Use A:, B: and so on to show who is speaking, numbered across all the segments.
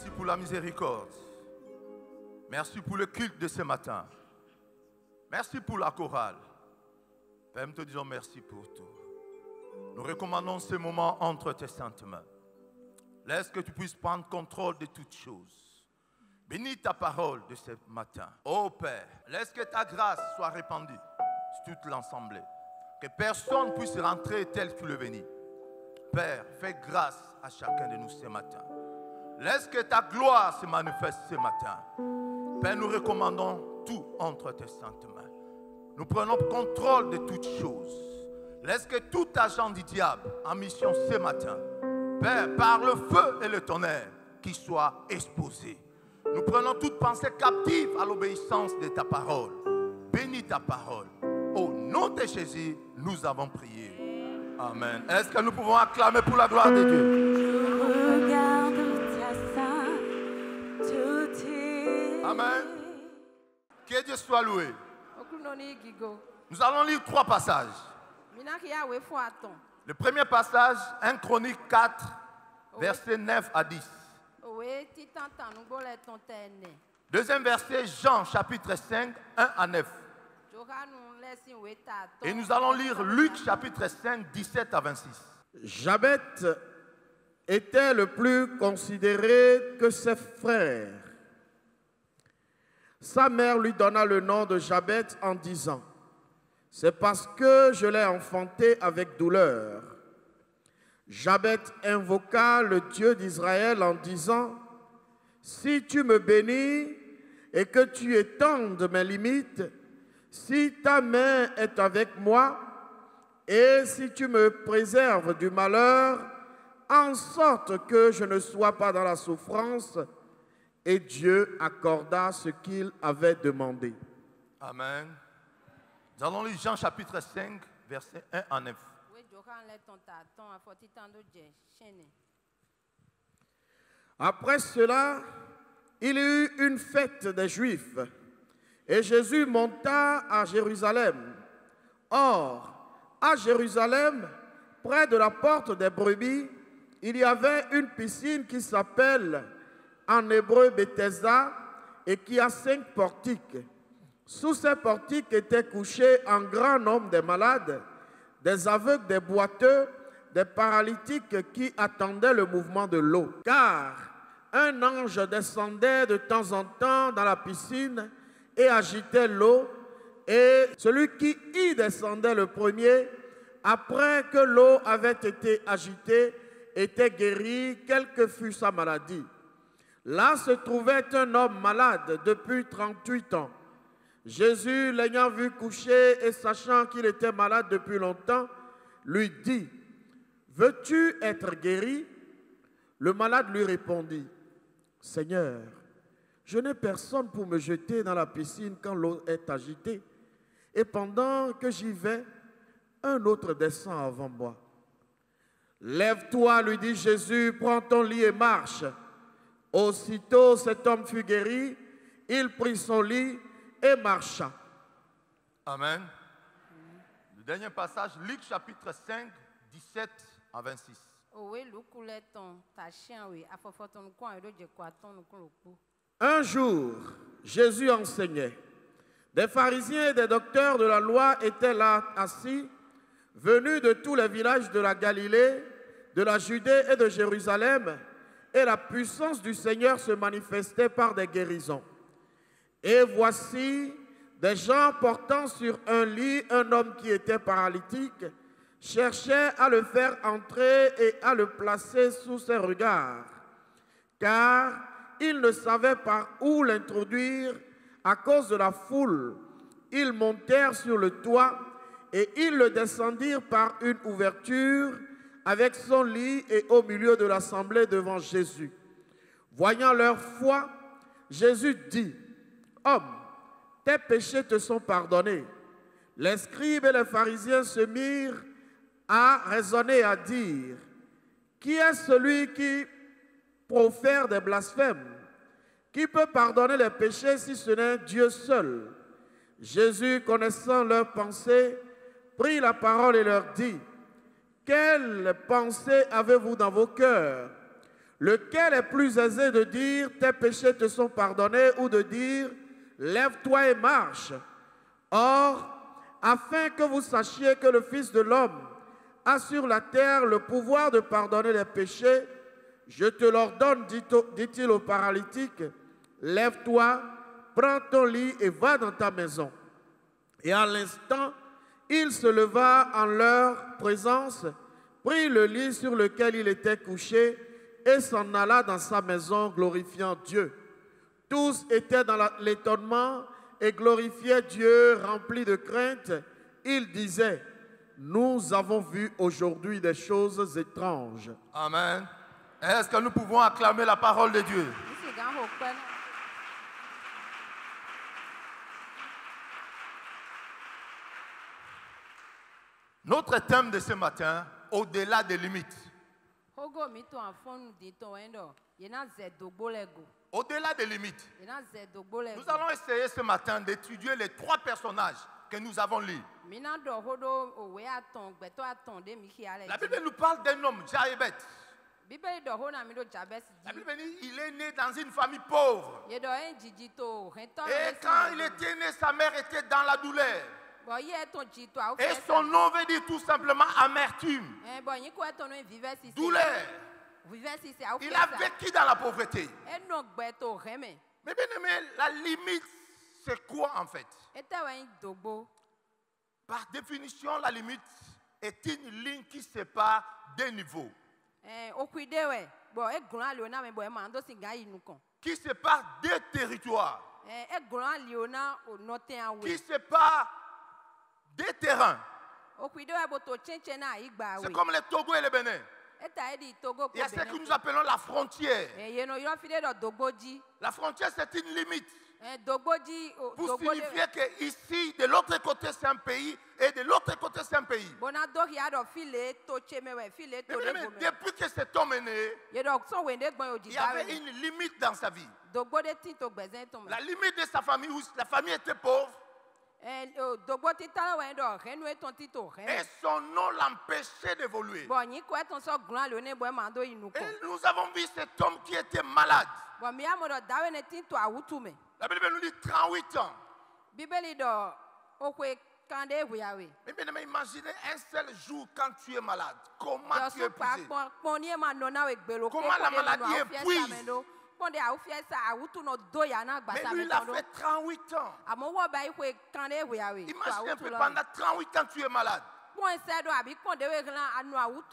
A: Merci pour la miséricorde. Merci pour le culte de ce matin. Merci pour la chorale. Père, nous te disons merci pour tout. Nous recommandons ce moment entre tes saintes mains. Laisse que tu puisses prendre contrôle de toutes choses. Bénis ta parole de ce matin. Ô Père, laisse que ta grâce soit répandue sur toute l'assemblée. Que personne puisse rentrer tel que tu le bénis. Père, fais grâce à chacun de nous ce matin. Laisse que ta gloire se manifeste ce matin. Père, nous recommandons tout entre tes saintes mains. Nous prenons contrôle de toutes choses. Laisse que tout agent du diable en mission ce matin, Père, par le feu et le tonnerre, qu'il soit exposé. Nous prenons toute pensée captive à l'obéissance de ta parole. Bénis ta parole. Au nom de Jésus, nous avons prié. Amen. Est-ce que nous pouvons acclamer pour la gloire de Dieu? Amen. Que Dieu soit loué. Nous allons lire 3 passages. Le premier passage, 1 Chronique 4, versets 9 à 10. Deuxième verset, Jean chapitre 5, 1 à 9. Et nous allons lire Luc chapitre 5, 17 à 26.
B: Jabet était le plus considéré que ses frères. Sa mère lui donna le nom de Jabet en disant: c'est parce que je l'ai enfanté avec douleur. Jabet invoqua le Dieu d'Israël en disant: si tu me bénis et que tu étendes mes limites, si ta main est avec moi et si tu me préserves du malheur, en sorte que je ne sois pas dans la souffrance. Et Dieu accorda ce qu'il avait demandé.
A: Amen. Nous allons lire Jean chapitre 5, versets 1 à 9.
B: Après cela, il y eut une fête des Juifs, et Jésus monta à Jérusalem. Or, à Jérusalem, près de la porte des brebis, il y avait une piscine qui s'appelle en hébreu Bethesda et qui a 5 portiques. Sous ces portiques étaient couchés un grand nombre de malades, des aveugles, des boiteux, des paralytiques qui attendaient le mouvement de l'eau. Car un ange descendait de temps en temps dans la piscine et agitait l'eau, et celui qui y descendait le premier, après que l'eau avait été agitée, était guéri, quelle que fût sa maladie. Là se trouvait un homme malade depuis 38 ans. Jésus, l'ayant vu coucher et sachant qu'il était malade depuis longtemps, lui dit: veux-tu être guéri? Le malade lui répondit: Seigneur, je n'ai personne pour me jeter dans la piscine quand l'eau est agitée, et pendant que j'y vais, un autre descend avant moi. Lève-toi, lui dit Jésus, prends ton lit et marche. Aussitôt cet homme fut guéri, il prit son lit et marcha.
A: Amen. Le dernier passage, Luc chapitre 5, 17 à 26.
B: Un jour, Jésus enseignait. Des pharisiens et des docteurs de la loi étaient là assis, venus de tous les villages de la Galilée, de la Judée et de Jérusalem, et la puissance du Seigneur se manifestait par des guérisons. Et voici des gens portant sur un lit un homme qui était paralytique, cherchaient à le faire entrer et à le placer sous ses regards, car ils ne savaient par où l'introduire à cause de la foule. Ils montèrent sur le toit et ils le descendirent par une ouverture avec son lit et au milieu de l'assemblée devant Jésus. Voyant leur foi, Jésus dit: Homme, tes péchés te sont pardonnés. Les scribes et les pharisiens se mirent à raisonner et à dire: Qui est celui qui profère des blasphèmes? Qui peut pardonner les péchés si ce n'est Dieu seul? Jésus, connaissant leurs pensées, prit la parole et leur dit: Quelle pensée avez-vous dans vos cœurs? Lequel est plus aisé de dire tes péchés te sont pardonnés ou de dire lève-toi et marche? Or, afin que vous sachiez que le Fils de l'homme a sur la terre le pouvoir de pardonner les péchés, je te l'ordonne, dit-il au paralytique, lève-toi, prends ton lit et va dans ta maison. Et à l'instant, il se leva en leur présence, prit le lit sur lequel il était couché et s'en alla dans sa maison glorifiant Dieu. Tous étaient dans l'étonnement et glorifiaient Dieu remplis de crainte. Ils disaient, nous avons vu aujourd'hui des choses étranges.
A: Amen. Est-ce que nous pouvons acclamer la parole de Dieu? Notre thème de ce matin, au-delà des limites. Au-delà des limites. Nous allons essayer ce matin d'étudier les 3 personnages que nous avons lus. La Bible nous parle d'un homme, Jaébet. La Bible dit qu'il est né dans une famille pauvre. Et quand il était né, sa mère était dans la douleur. Et son nom veut dire tout simplement amertume. Douleur. Il a vécu dans la pauvreté. Mais bien aimé, la limite, c'est quoi en fait? Par définition, la limite est une ligne qui sépare deux niveaux. Qui sépare deux territoires. Qui sépare deux terrains. C'est comme le Togo et le Bénin. Il y a ce que nous appelons la frontière. La frontière, c'est une limite. Pour signifier que ici, de l'autre côté, c'est un pays et de l'autre côté, c'est un pays. Mais depuis que cet homme est né, il y avait une limite dans sa vie. La limite de sa famille, où la famille était pauvre. Et son nom l'empêchait d'évoluer. Et nous avons vu cet homme qui était malade. La Bible nous dit 38 ans. Mais imaginez un seul jour quand tu es malade. Comment tu es épuisé? Comment la maladie épuise? Mais lui, il a fait 38 ans. Imagine un peu, pendant 38 ans, tu es malade.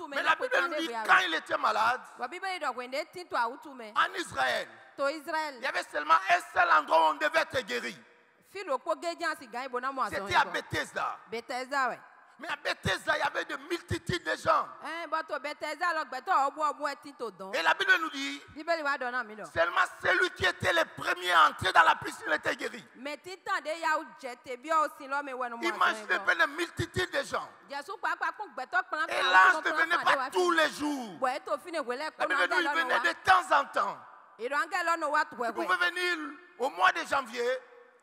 A: Mais la Bible nous dit quand il était malade, en Israël, il y avait seulement un seul endroit où on devait être guéri. C'était à Bethesda. Mais à Bethesda, il y avait de multitudes de gens. Et la Bible nous dit, seulement celui qui était le premier à entrer dans la piscine était guéri. Imaginez un peu les multitudes de gens. Et l'ange ne venait pas tous les jours. La Bible nous dit, il venait de temps en temps. Il pouvait venir au mois de janvier.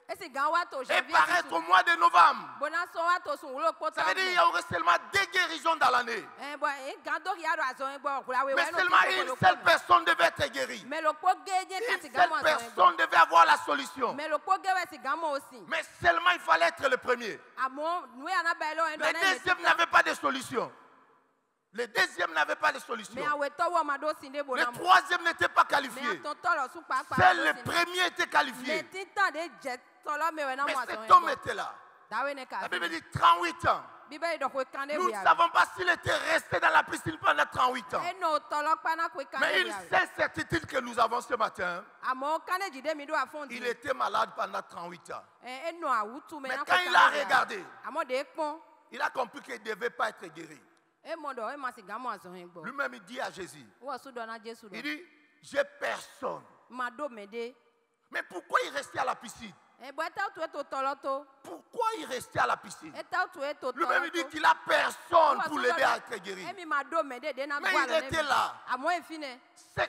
A: Et paraître au mois de novembre. Ça veut dire qu'il y aurait seulement 2 guérisons dans l'année. Mais seulement une seule personne devait être guérie. Une seule personne devait avoir la solution. Mais seulement il fallait être le premier. Le deuxième n'avait pas de solution. Le deuxième n'avait pas de solution. Le troisième n'était pas qualifié. Seul le premier était qualifié. Mais cet homme était là. La Bible dit 38 ans. Nous ne savons pas s'il était resté dans la piscine pendant 38 ans. Mais une seule certitude que nous avons ce matin, il était malade pendant 38 ans. Mais quand il a regardé, il a compris qu'il ne devait pas être guéri. Lui-même, il dit à Jésus, il dit, j'ai personne. Mais pourquoi il restait à la piscine? pourquoi il restait à la piscine?
C: Eta tu eto to.
A: Lui-même il dit qu'il a personne pour l'aider à être guéri.
C: Emi ma do me de na
A: Mais
C: gwa
A: il
C: lo
A: était là.
C: A mo efine.
A: Ce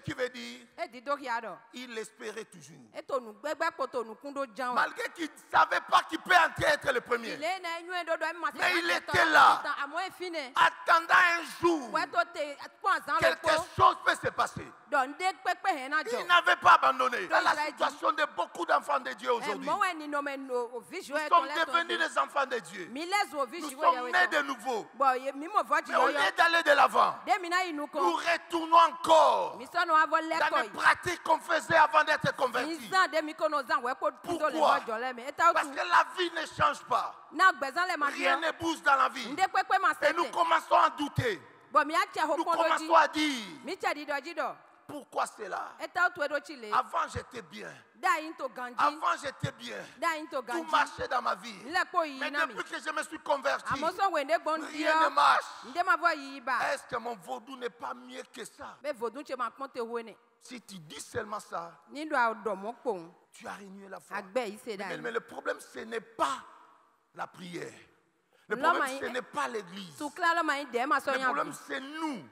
A: qui veut dire,
C: E di do ya do.
A: il espérait toujours.
C: Eto nu gbegbe poto nu kundo jan.
A: Malgré qu'il ne savait pas qu'il peut entrer être le premier.
C: Ile na enyu do do ma
A: Mais il était là.
C: A mo efine.
A: Attendant un jour,
C: We to te kwanzan le
A: quelque
C: po.
A: chose peut se passer.
C: Don de pepe he na jo.
A: Il n'avait pas abandonné. Dans la
C: il a dit-
A: situation de beaucoup d'enfants de Dieu
C: E
A: aujourd'hui,
C: mo we ni no me no visual
A: nous
C: to
A: sommes
C: le
A: devenus des enfants de Dieu.
C: Mi les o
A: Nous
C: visual
A: sommes nés de nouveau.
C: Bo ye mi mo voji
A: Mais au
C: yo.
A: lieu d'aller de l'avant,
C: De mi na inu
A: nous
C: ko.
A: retournons encore
C: Mi so no avo le
A: dans
C: ko.
A: les pratiques qu'on faisait avant d'être convertis.
C: Insan de mi ko no zan we ko tundo le
A: Pourquoi?
C: mo jole me. Eta
A: Parce
C: tu.
A: que la vie ne change pas.
C: Na gbezan le ma
A: Rien
C: dio.
A: ne bouge dans la vie.
C: Nde pepe ma
A: Et nous
C: sete.
A: commençons à douter.
C: Bo mi a che ho
A: Nous
C: kondo ji.
A: commençons à dire,
C: Mi che di do ji do.
A: pourquoi cela?
C: Eta tu edo chile.
A: Avant j'étais bien.
C: Da into ganji.
A: Avant j'étais bien.
C: Da into
A: Tout
C: ganji.
A: marchait dans ma vie.
C: Le ko yi
A: Mais
C: na mi.
A: depuis que je me suis converti,
C: Amoso we nde bon
A: rien ne
C: dio.
A: marche.
C: Nde ma vo yi ba.
A: Est-ce que mon vaudou n'est pas mieux que ça?
C: Be vodun che ma ponte huene.
A: Si tu dis seulement ça,
C: Ni do a do mo pon.
A: tu as renié la foi.
C: Agbe yi se da.
A: Mais le problème, ce n'est pas la prière. Le
C: L'homme
A: problème,
C: a-
A: ce n'est pas l'église.
C: Tu kla lo ma yi de ma so
A: Le
C: yan.
A: problème, c'est nous.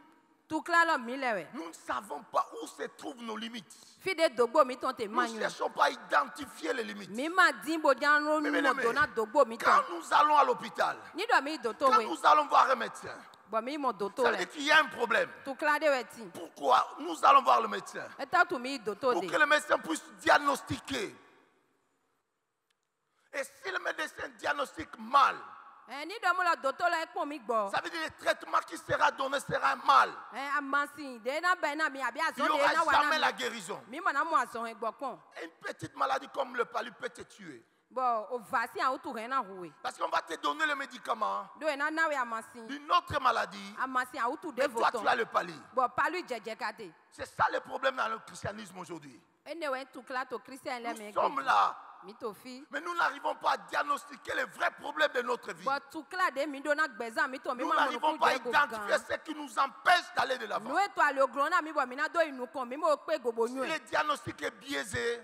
C: Tu kla lo mi le we.
A: Nous ne savons pas où se trouvent nos limites.
C: Fi de dogbo mi ton te
A: Nous
C: ma
A: ne
C: yu.
A: cherchons pas à identifier les limites.
C: Mi ma din bo jan ro
A: Mais
C: nu
A: bien
C: mo
A: aimé,
C: do na dogbo mi
A: quand
C: ton.
A: nous allons à l'hôpital,
C: Ni do mi do to
A: quand
C: we.
A: nous allons voir un médecin,
C: Bo mi mo do to
A: ça veut
C: le.
A: dire qu'il y a un problème.
C: Tu kla de we ti.
A: Pourquoi nous allons voir le médecin?
C: Eta tu mi do to
A: Pour
C: de.
A: que le médecin puisse diagnostiquer. Et si le médecin diagnostique mal,
C: Ni do mo lo do to le pon mi gbo.
A: ça veut dire que le traitement qui sera donné sera mal.
C: Amansin de na be na mi abi
A: Il
C: aso
A: n'y
C: de
A: aura
C: na wa
A: jamais
C: na.
A: la guérison.
C: Mi mo na mo aso he gbo pon.
A: Une petite maladie comme le palu peut te tuer.
C: Bo o vasi a utu he na huwe.
A: Parce qu'on va te donner le médicament
C: Do e na we amansin.
A: d'une autre maladie.
C: Amansin a utu de
A: Et toi,
C: voton.
A: tu as le palu.
C: Bo palu jeje kate.
A: C'est ça le problème dans le christianisme aujourd'hui.
C: Ene we tu kla to Christian le me.
A: Nous sommes là,
C: Mi to fi.
A: mais nous n'arrivons pas à diagnostiquer les vrais problèmes de notre vie.
C: Bo tu kla de mi do na gbezan mi to mi
A: Nous
C: ma mo
A: n'arrivons
C: ku
A: pas à
C: je go
A: identifier
C: gan.
A: ce qui nous empêche d'aller de l'avant.
C: Nu e to ale ogron na mi bo mi na do inu kon mi mo pe gobo
A: Si
C: nu
A: le
C: e.
A: diagnostic est biaisé,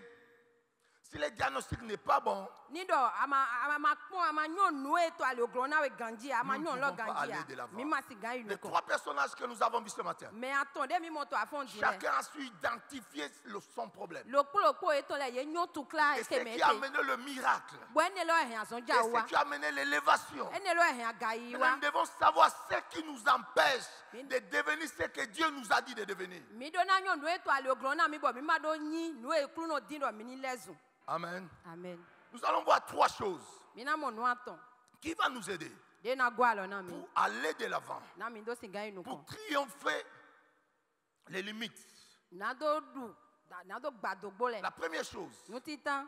A: si le diagnostic n'est pas bon,
C: Ni do ama pon ama nyon nu e to ale ogron na we ganji ama
A: Nous
C: nyon
A: ne
C: lo
A: pouvons pas
C: ganji
A: aller
C: a.
A: de l'avant.
C: Mi ma si gan inu
A: les
C: kon.
A: trois personnages que nous avons vus ce matin,
C: Mais attendez mi mo to afon di le.
A: chacun a su identifier son problème.
C: Lo po e to le ye nyon tu kla
A: Et
C: e
A: ce
C: ke me
A: qui a
C: ke.
A: amené le miracle.
C: Bo ene lo e ason
A: Et
C: ja
A: ce
C: wa.
A: qui a amené l'élévation.
C: Ene lo e agayi
A: Mais
C: wa.
A: nous devons savoir ce qui nous empêche de devenir ce que Dieu nous a dit de devenir.
C: Mi do na nyon nu e to ale ogron na mi bo mi ma do nyi nu e kru no din do mi ni lezu.
A: Amen.
C: Amen.
A: Nous allons voir trois choses
C: Mi na mo nu aton.
A: qui vont nous aider
C: De na gwa lo na mi.
A: pour aller de l'avant,
C: Na mi do si gan inu
A: pour
C: kon.
A: triompher les limites.
C: Na do du. Na do gbadogbo le.
A: La première chose,
C: Nu titan.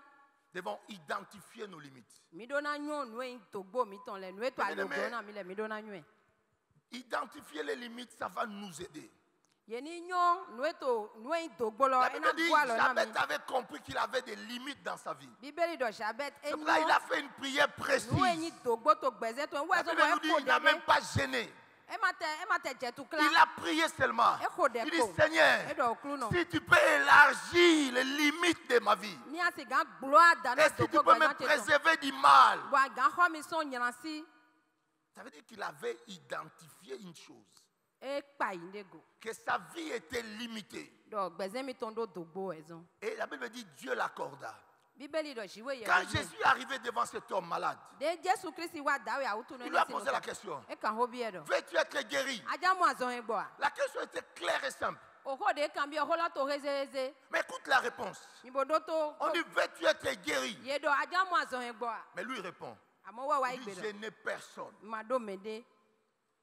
A: nous devons identifier nos limites.
C: Mi do na nyon nu e togbo mi ton le. Nu e to ale ogron na mi le mi do na nyon.
A: Identifier les limites, ça va nous aider.
C: Ye ni nyon nu e to nu e togbo lo
A: La
C: e na
A: Bible dit
C: gwa lo na mi.
A: Jabez avait compris qu'il avait des limites dans sa vie.
C: Bíbélì do Jabez e
A: C'est pour ça qu'il
C: nyon.
A: a fait une prière précise.
C: Nu e ni togbo to gbeze to. Wo
A: La
C: e so
A: Bible
C: wo
A: nous
C: e
A: dit
C: ko
A: qu'il n'a
C: de
A: même
C: de.
A: pas gêné.
C: E ma te je tu kla.
A: Il a prié seulement. Il dit, Seigneur,
C: E do kru no.
A: si tu peux élargir les limites de ma vie,
C: Ni a se gan gloire dans
A: et
C: na
A: si tu
C: togbo
A: peux me
C: gbeze to.
A: préserver du mal,
C: Bo gan ho mi son nyansi.
A: ça veut dire qu'il avait identifié une chose,
C: E pa inde go.
A: que sa vie était limitée.
C: Do gbeze mi ton do dogbo ezon.
A: Et la Bible dit, Dieu l'accorda.
C: Bíbélì do jiwe ye.
A: Quand Jésus est arrivé devant cet homme malade,
C: De Jésus Christ wa dawe a utu no
A: il lui a posé la question,
C: E kan ho bi e do.
A: veux-tu être guéri?
C: Aja mo azon e gbo a.
A: La question était claire et simple.
C: Oho de kan bi oho lo to heze.
A: Mais écoute la réponse.
C: Ni bo do to.
A: On dit, veux-tu être guéri?
C: Ye do aja mo azon e gbo a.
A: Mais lui répond,
C: Amo wa wa
A: il dit,
C: igbe
A: je
C: do.
A: n'ai personne.
C: Ma do mede.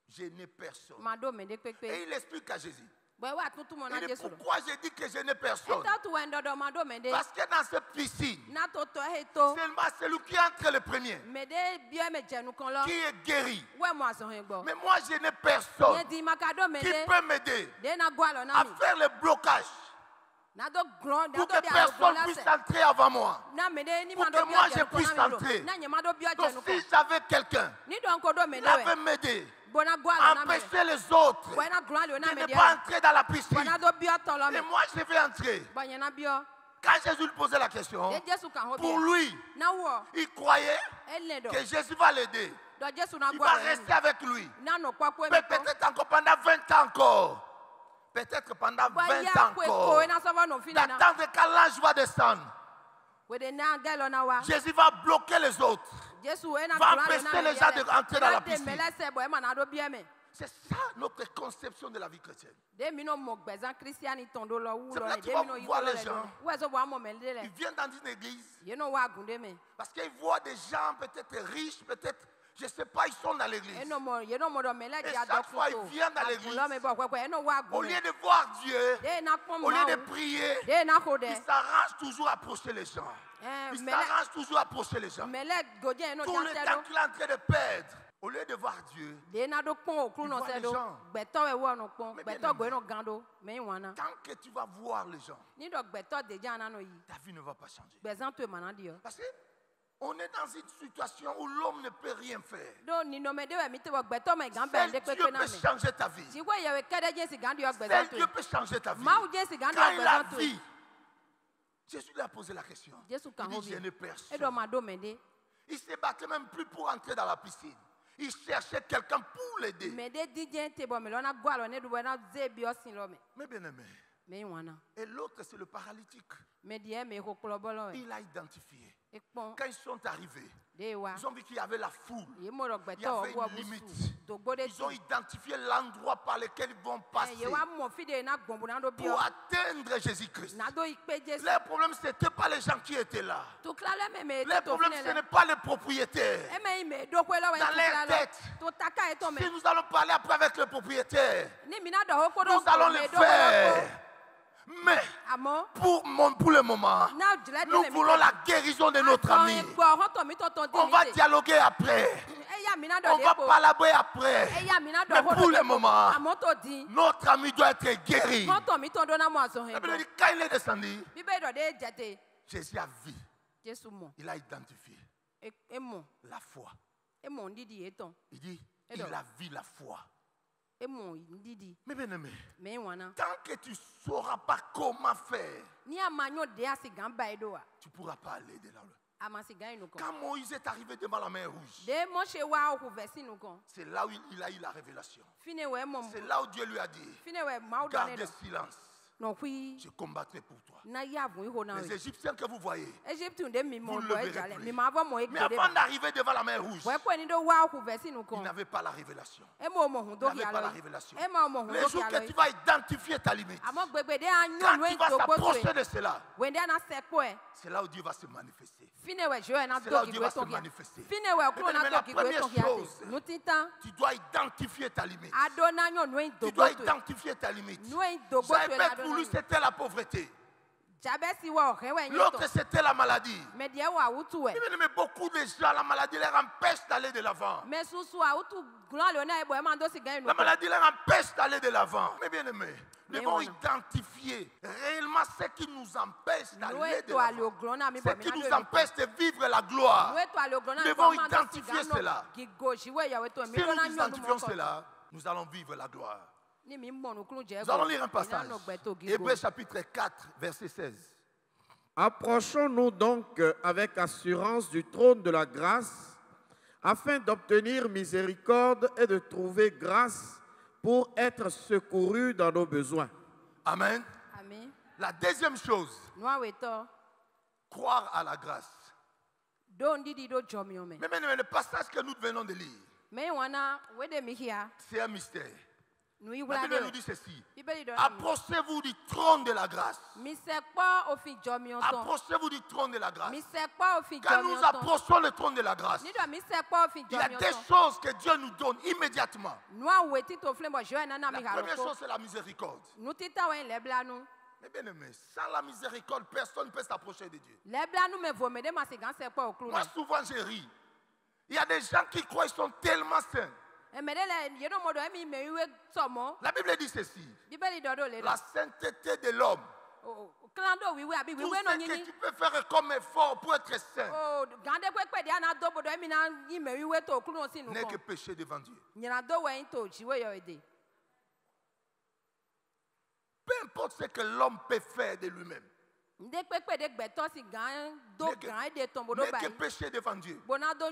A: Je n'ai personne.
C: Ma do mede
A: Et
C: pepe.
A: il explique à Jésus.
C: Bo wa tutu mo na
A: Il dit,
C: Jésus.
A: pourquoi j'ai dit que je n'ai personne?
C: Eta tu wendo do ma do mede.
A: Parce que dans cette piscine,
C: Na to to he to.
A: seulement celui qui entre le premier,
C: Mede bien me jenu kon lo.
A: qui est guéri.
C: We mo azon e gbo.
A: Mais moi, je n'ai
C: Ye
A: personne
C: di makado
A: qui
C: mede.
A: peut m'aider
C: De na gwa lo na
A: à
C: mi.
A: faire le blocage
C: Na do glon, na
A: pour
C: do
A: que
C: dia
A: personne puisse entrer avant moi.
C: Na mede ni
A: Pour
C: ma
A: que
C: do
A: moi,
C: bia
A: je
C: jenu kon
A: puisse
C: na mi do.
A: entrer.
C: Na nye ma do bia
A: Donc,
C: jenu kon.
A: si j'avais quelqu'un
C: Ni do ko do
A: qui
C: mede
A: avait
C: we.
A: m'aider
C: Bona gwa
A: à
C: lo na mi.
A: empêcher les autres
C: Bona gwa lo na
A: de
C: mi
A: ne
C: de.
A: pas entrer dans la piscine,
C: Bona do bia to lo mi.
A: et moi, je vais entrer.
C: Bona na bia.
A: quand Jésus lui posait la question,
C: de Jésus kan ho
A: pour
C: bi
A: lui,
C: na wo
A: il croyait
C: ele do
A: que Jésus va l'aider.
C: do Jésus na
A: Il
C: gwa
A: va
C: re
A: rester avec lui.
C: na no kwa ko mi
A: Peut-être encore pendant 20 ans encore. Peut-être pendant 20 ans encore.
C: ko na so ba no fina na
A: D'attendre quand l'ange va descendre.
C: we de na gelo na wa
A: Jésus va bloquer les autres.
C: Jésus we na
A: Va
C: kura
A: empêcher les gens d'entrer dans la piscine.
C: mele se bo e ma na do bi me
A: C'est ça notre conception de la vie chrétienne.
C: de mi no mo gbezan christiani tondo lo wu
A: C'est
C: lo
A: là
C: de
A: tu vas
C: mi no yi
A: voir
C: lo
A: les
C: le
A: gens.
C: we so bo amo me le
A: Ils
C: le
A: viennent dans une église
C: ye no wa gunde me
A: parce qu'ils voient des gens peut-être riches, peut-être, je ne sais pas, ils sont dans l'église.
C: e no mo ye no mo do me le
A: Et
C: dia do
A: chaque fois,
C: kuto
A: ils viennent dans l'église.
C: lo me bo kwa e no wa
A: Au
C: gunde
A: lieu de voir Dieu,
C: de na pon
A: au
C: ma
A: lieu de prier,
C: de na ko de
A: ils s'arrangent toujours à approcher les gens. Ils
C: mais
A: s'arrangent toujours à approcher les gens.
C: mele godje no
A: Tout le
C: jante
A: temps
C: do
A: qu'il est en train de perdre, au lieu de voir Dieu,
C: de na do pon okru no
A: voit
C: se
A: les
C: do
A: gens.
C: gbeto e wo no pon
A: Mais bien
C: gbeto
A: aimé.
C: go no gando me wana
A: tant que tu vas voir les gens,
C: ni do gbeto de jana no yi
A: ta vie ne va pas changer.
C: gbezan to e mana di o
A: Parce qu'on est dans une situation où l'homme ne peut rien faire.
C: do ni no me de we mi te wo gbeto me gan be
A: Seul
C: de
A: Dieu
C: pepe na
A: peut
C: me
A: changer ta vie.
C: si we ye we kede je si gan di o
A: Seul
C: gbezan to
A: Dieu peut changer ta vie.
C: ma u je si gan di o
A: Quand il a
C: gbezan to
A: vu, Jésus lui a posé la question.
C: Jésus kan
A: Il
C: ho
A: dit,
C: bi
A: je n'ai
C: e do
A: personne.
C: ma do me de
A: Il se battait même plus pour entrer dans la piscine. Il cherchait quelqu'un pour l'aider.
C: me de di je te bo me lo na gwa lo ne du bo na ze bi o sin lo me
A: Mais bien aimé.
C: me wana
A: Et l'autre, c'est le paralytique.
C: me di e me ko klo bo lo e
A: Il a identifié.
C: pon
A: Quand ils sont arrivés,
C: de wa
A: ils ont vu qu'il y avait la foule.
C: ye mo do
A: Il y
C: gbeto
A: avait
C: wo
A: une
C: bu
A: limite.
C: su do gbo de
A: Ils ont identifié l'endroit par lequel ils vont passer
C: ye wa mo fi de na gbonbu na do bi
A: pour
C: o
A: atteindre Jésus-Christ.
C: na do ipe Jésus
A: Le problème, ce n'était pas les gens qui étaient là.
C: to klale me
A: Le
C: to
A: problème, ce n'est pas les propriétaires.
C: e me me do ko lo we
A: Dans
C: to
A: leur
C: klale
A: tête.
C: to taka e to me
A: Si nous allons parler après avec le propriétaire,
C: ni mi na do ho ko do
A: nous allons le faire. Mais
C: amo
A: pour le moment,
C: na jule
A: nous voulons la guérison de notre ami. On va dialoguer après. On va palabrer après. Mais pour le moment, notre ami doit être guéri. La Bible dit, quand il est descendu, Jésus a vu. Il a identifié la foi. Il dit, il a vu la foi. Mais bien aimé, tant que tu ne sauras pas comment faire, tu ne pourras pas aller de là. Quand Moïse est arrivé devant la mer rouge, c'est là où il a eu la révélation. C'est là où Dieu lui a dit, gardez silence. Je combattrai pour toi. Les Égyptiens que vous voyez, vous ne le verrez plus. Mais avant d'arriver devant la mer rouge, il n'avait pas la révélation. Il n'avait pas la révélation. Les jours que tu vas identifier ta limite, quand tu vas s'approcher de cela, c'est là où Dieu va se manifester. C'est là où Dieu va se manifester. Mais la première chose, tu dois identifier ta limite. Tu dois identifier ta limite. J'avais voulu, c'était la pauvreté. L'autre, c'était la maladie. Mais beaucoup de gens, la maladie les empêche d'aller de l'avant. La maladie les empêche d'aller de l'avant. Mais bien aimé, nous devons identifier réellement ce qui nous empêche d'aller de l'avant. Ce qui nous empêche de vivre la gloire. Nous devons identifier cela. Si nous identifions cela, nous allons vivre la gloire. Nous allons lire un passage. Hébreux chapitre 4, verset 16.
B: Approchons-nous donc avec assurance du trône de la grâce, afin d'obtenir miséricorde et de trouver grâce pour être secourus dans nos besoins.
A: Amen. La deuxième chose, croire à la grâce. Mais maintenant, le passage que nous venons de lire, c'est un mystère. La Bible nous dit ceci. Approchez-vous du trône de la grâce. Approchez-vous du trône de la grâce. Quand nous approchons le trône de la grâce, il y a des choses que Dieu nous donne immédiatement. La première chose, c'est la miséricorde. Mais bien aimé, sans la miséricorde, personne ne peut s'approcher de Dieu. Moi, souvent, je ris. Il y a des gens qui croient qu'ils sont tellement saints. La Bible dit ceci. La sainteté de l'homme. Tout ce que tu peux faire comme effort pour être saint n'est que péché devant Dieu. Peu importe ce que l'homme peut faire de lui-même.
C: Nde pepe de gbeto si gan do
A: N'est que-
C: gan de tombo do
A: N'est que
C: bai.
A: péché devant Dieu.
C: Bonado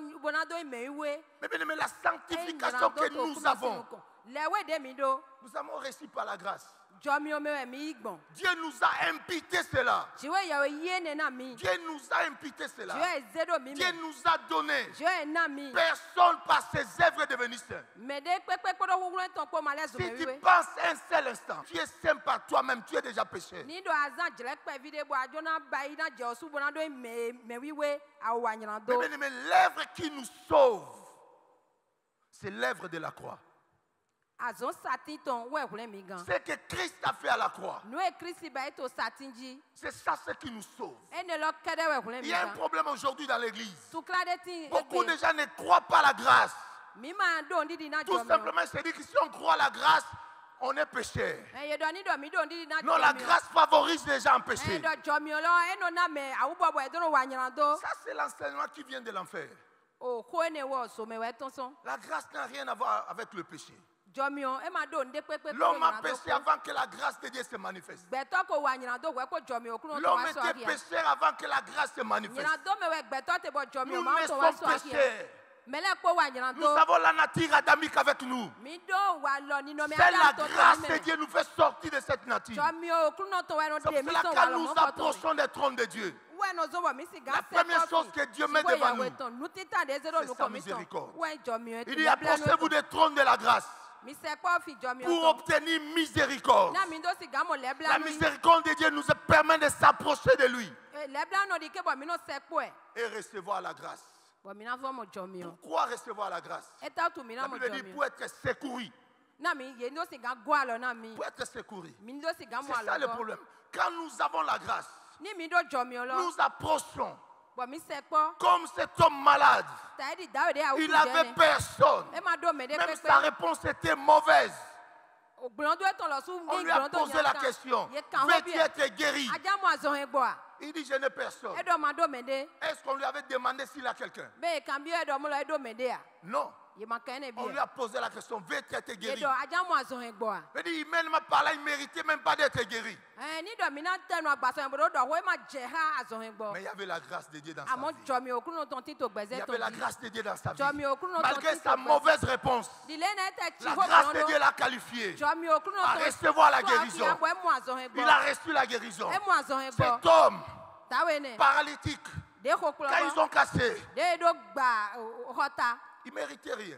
C: mewe.
A: Mais bien aimé, la sanctification que nous avons,
C: Lewe de mi do.
A: nous avons reçu par la grâce.
C: Jomi o mewe mi igbon.
A: Dieu nous a imputé cela.
C: Jiwe ya yene na mi.
A: Dieu nous a imputé cela.
C: Jiwe zedo mi.
A: Dieu nous a donné.
C: Jiwe na mi.
A: Personne par ses œuvres est devenu saint.
C: Me de pepe kodo wugule ton ko male zo
A: Si tu
C: mewe.
A: penses un seul instant, tu es saint par toi-même, tu es déjà péché.
C: Ni do azan jele pe vide bo ajona bai na je osu bonado me wiwe awa nyina do.
A: Mais bien aimé, l'œuvre qui nous sauve, c'est l'œuvre de la croix.
C: Azon satin ton we hule mi gan.
A: Ce que Christ a fait à la croix,
C: No e Christi ba to satinji.
A: c'est ça ce qui nous sauve.
C: Ene lo kede we hule
A: Il
C: mi
A: y a un
C: gan.
A: problème aujourd'hui dans l'église.
C: Tukla de tin
A: Beaucoup de gens ne croient pas à la grâce.
C: mi ma do ndi di na
A: Tout
C: jomi.
A: simplement, c'est dire que si on croit à la grâce, on est péché.
C: Ye do ni do mi do ndi di na jomi.
A: Non, la grâce favorise les gens péchés.
C: Do jomi lo eno na me awu bobo e do no wa nyina do.
A: Ça, c'est l'enseignement qui vient de l'enfer.
C: O ko ene wo so me we tonson.
A: La grâce n'a rien à voir avec le péché.
C: Jomi o e ma do nde pepe.
A: L'homme a péché avant que la grâce de Dieu se manifeste.
C: Gbeto ko wa nyina do we ko jomi o kuno to
A: L'homme
C: wa so
A: était
C: akia.
A: pécheur avant que la grâce se manifeste.
C: Nyina do me we gbeto te bo jomi o
A: Nous
C: ma
A: ne
C: to wa
A: sommes
C: so akia.
A: pécheurs.
C: Mele ko wa nyina
A: Nous
C: do.
A: avons la nature adamique avec nous.
C: Mi do wa lo ni no me
A: C'est la
C: to
A: grâce
C: me.
A: de Dieu nous fait sortir de cette nature.
C: Jomi o kuno to wa no
A: C'est
C: de
A: pour
C: mi
A: cela
C: so wa
A: quand
C: lo
A: nous
C: mo ko to.
A: approchons des trônes de Dieu,
C: Ouais, nos hommes, mais c'est
A: la première chose que Dieu met devant nous,
C: c'est
A: sa miséricorde.
C: Ouais, Jomi.
A: il dit approchez-vous des trônes de la grâce
C: Mi se kwa fi Jomi.
A: pour obtenir miséricorde.
C: Na mi do si gamo
A: La
C: lebla.
A: miséricorde de Dieu nous permet de s'approcher de lui
C: Lebla no di ke bo mi no se kwa.
A: et recevoir la grâce.
C: Bo mi na fo mo Jomi.
A: Pourquoi recevoir la grâce?
C: Eta tu mi na
A: La
C: mo
A: Bible dit
C: Jomi.
A: pour être secouru.
C: Na mi ye no si ga gwa lo na mi.
A: Pour être secouru.
C: Mi do si gamo
A: C'est ça le
C: alo.
A: problème. Quand nous avons la grâce,
C: Ni mi do Jomi lo.
A: nous approchons
C: Bo mi se kwa.
A: comme cet homme malade.
C: Ta di dawe de a
A: Il n'avait personne.
C: E ma do me de
A: Même sa
C: pepe.
A: réponse était mauvaise.
C: O gbrondo e ton lo su
A: On
C: ni
A: lui a
C: gbrondo
A: posé la question. Veux-tu être guéri?
C: Aja mo azon e gbo a.
A: Il dit je n'ai personne.
C: E do ma do me de.
A: Est-ce qu'on lui avait demandé s'il a quelqu'un?
C: Be cambio e do mo lo e do me de a.
A: Non.
C: Ye ma kene
A: On
C: bi.
A: lui a posé la question. Veux-tu être
C: Ye
A: guéri?
C: do aja mo azon e gbo a.
A: Il dit même par là, il ne méritait même pas d'être guéri.
C: Ni do mi na tenu agbaso en bodo do ho ma je ha azon e gbo.
A: Mais il y avait la grâce de Dieu dans sa
C: Amo
A: vie.
C: Jomi okunu ton tito
A: Il y
C: gbeze ton.
A: avait la grâce de Dieu dans sa vie.
C: Jomi okunu ton
A: Malgré
C: tito
A: sa
C: gbeze.
A: mauvaise réponse,
C: Dile na te chi
A: la
C: ho
A: grâce de
C: bodo.
A: Dieu l'a qualifié.
C: Jomi okunu
A: à
C: ton.
A: recevoir la guérison.
C: Ya mo azon e gbo.
A: Il a reçu la guérison.
C: E mo azon e gbo.
A: Cet homme
C: Tawe ne.
A: paralytique,
C: De ho kulo.
A: quand ils ont cassé,
C: De do gba hota.
A: il ne méritait rien.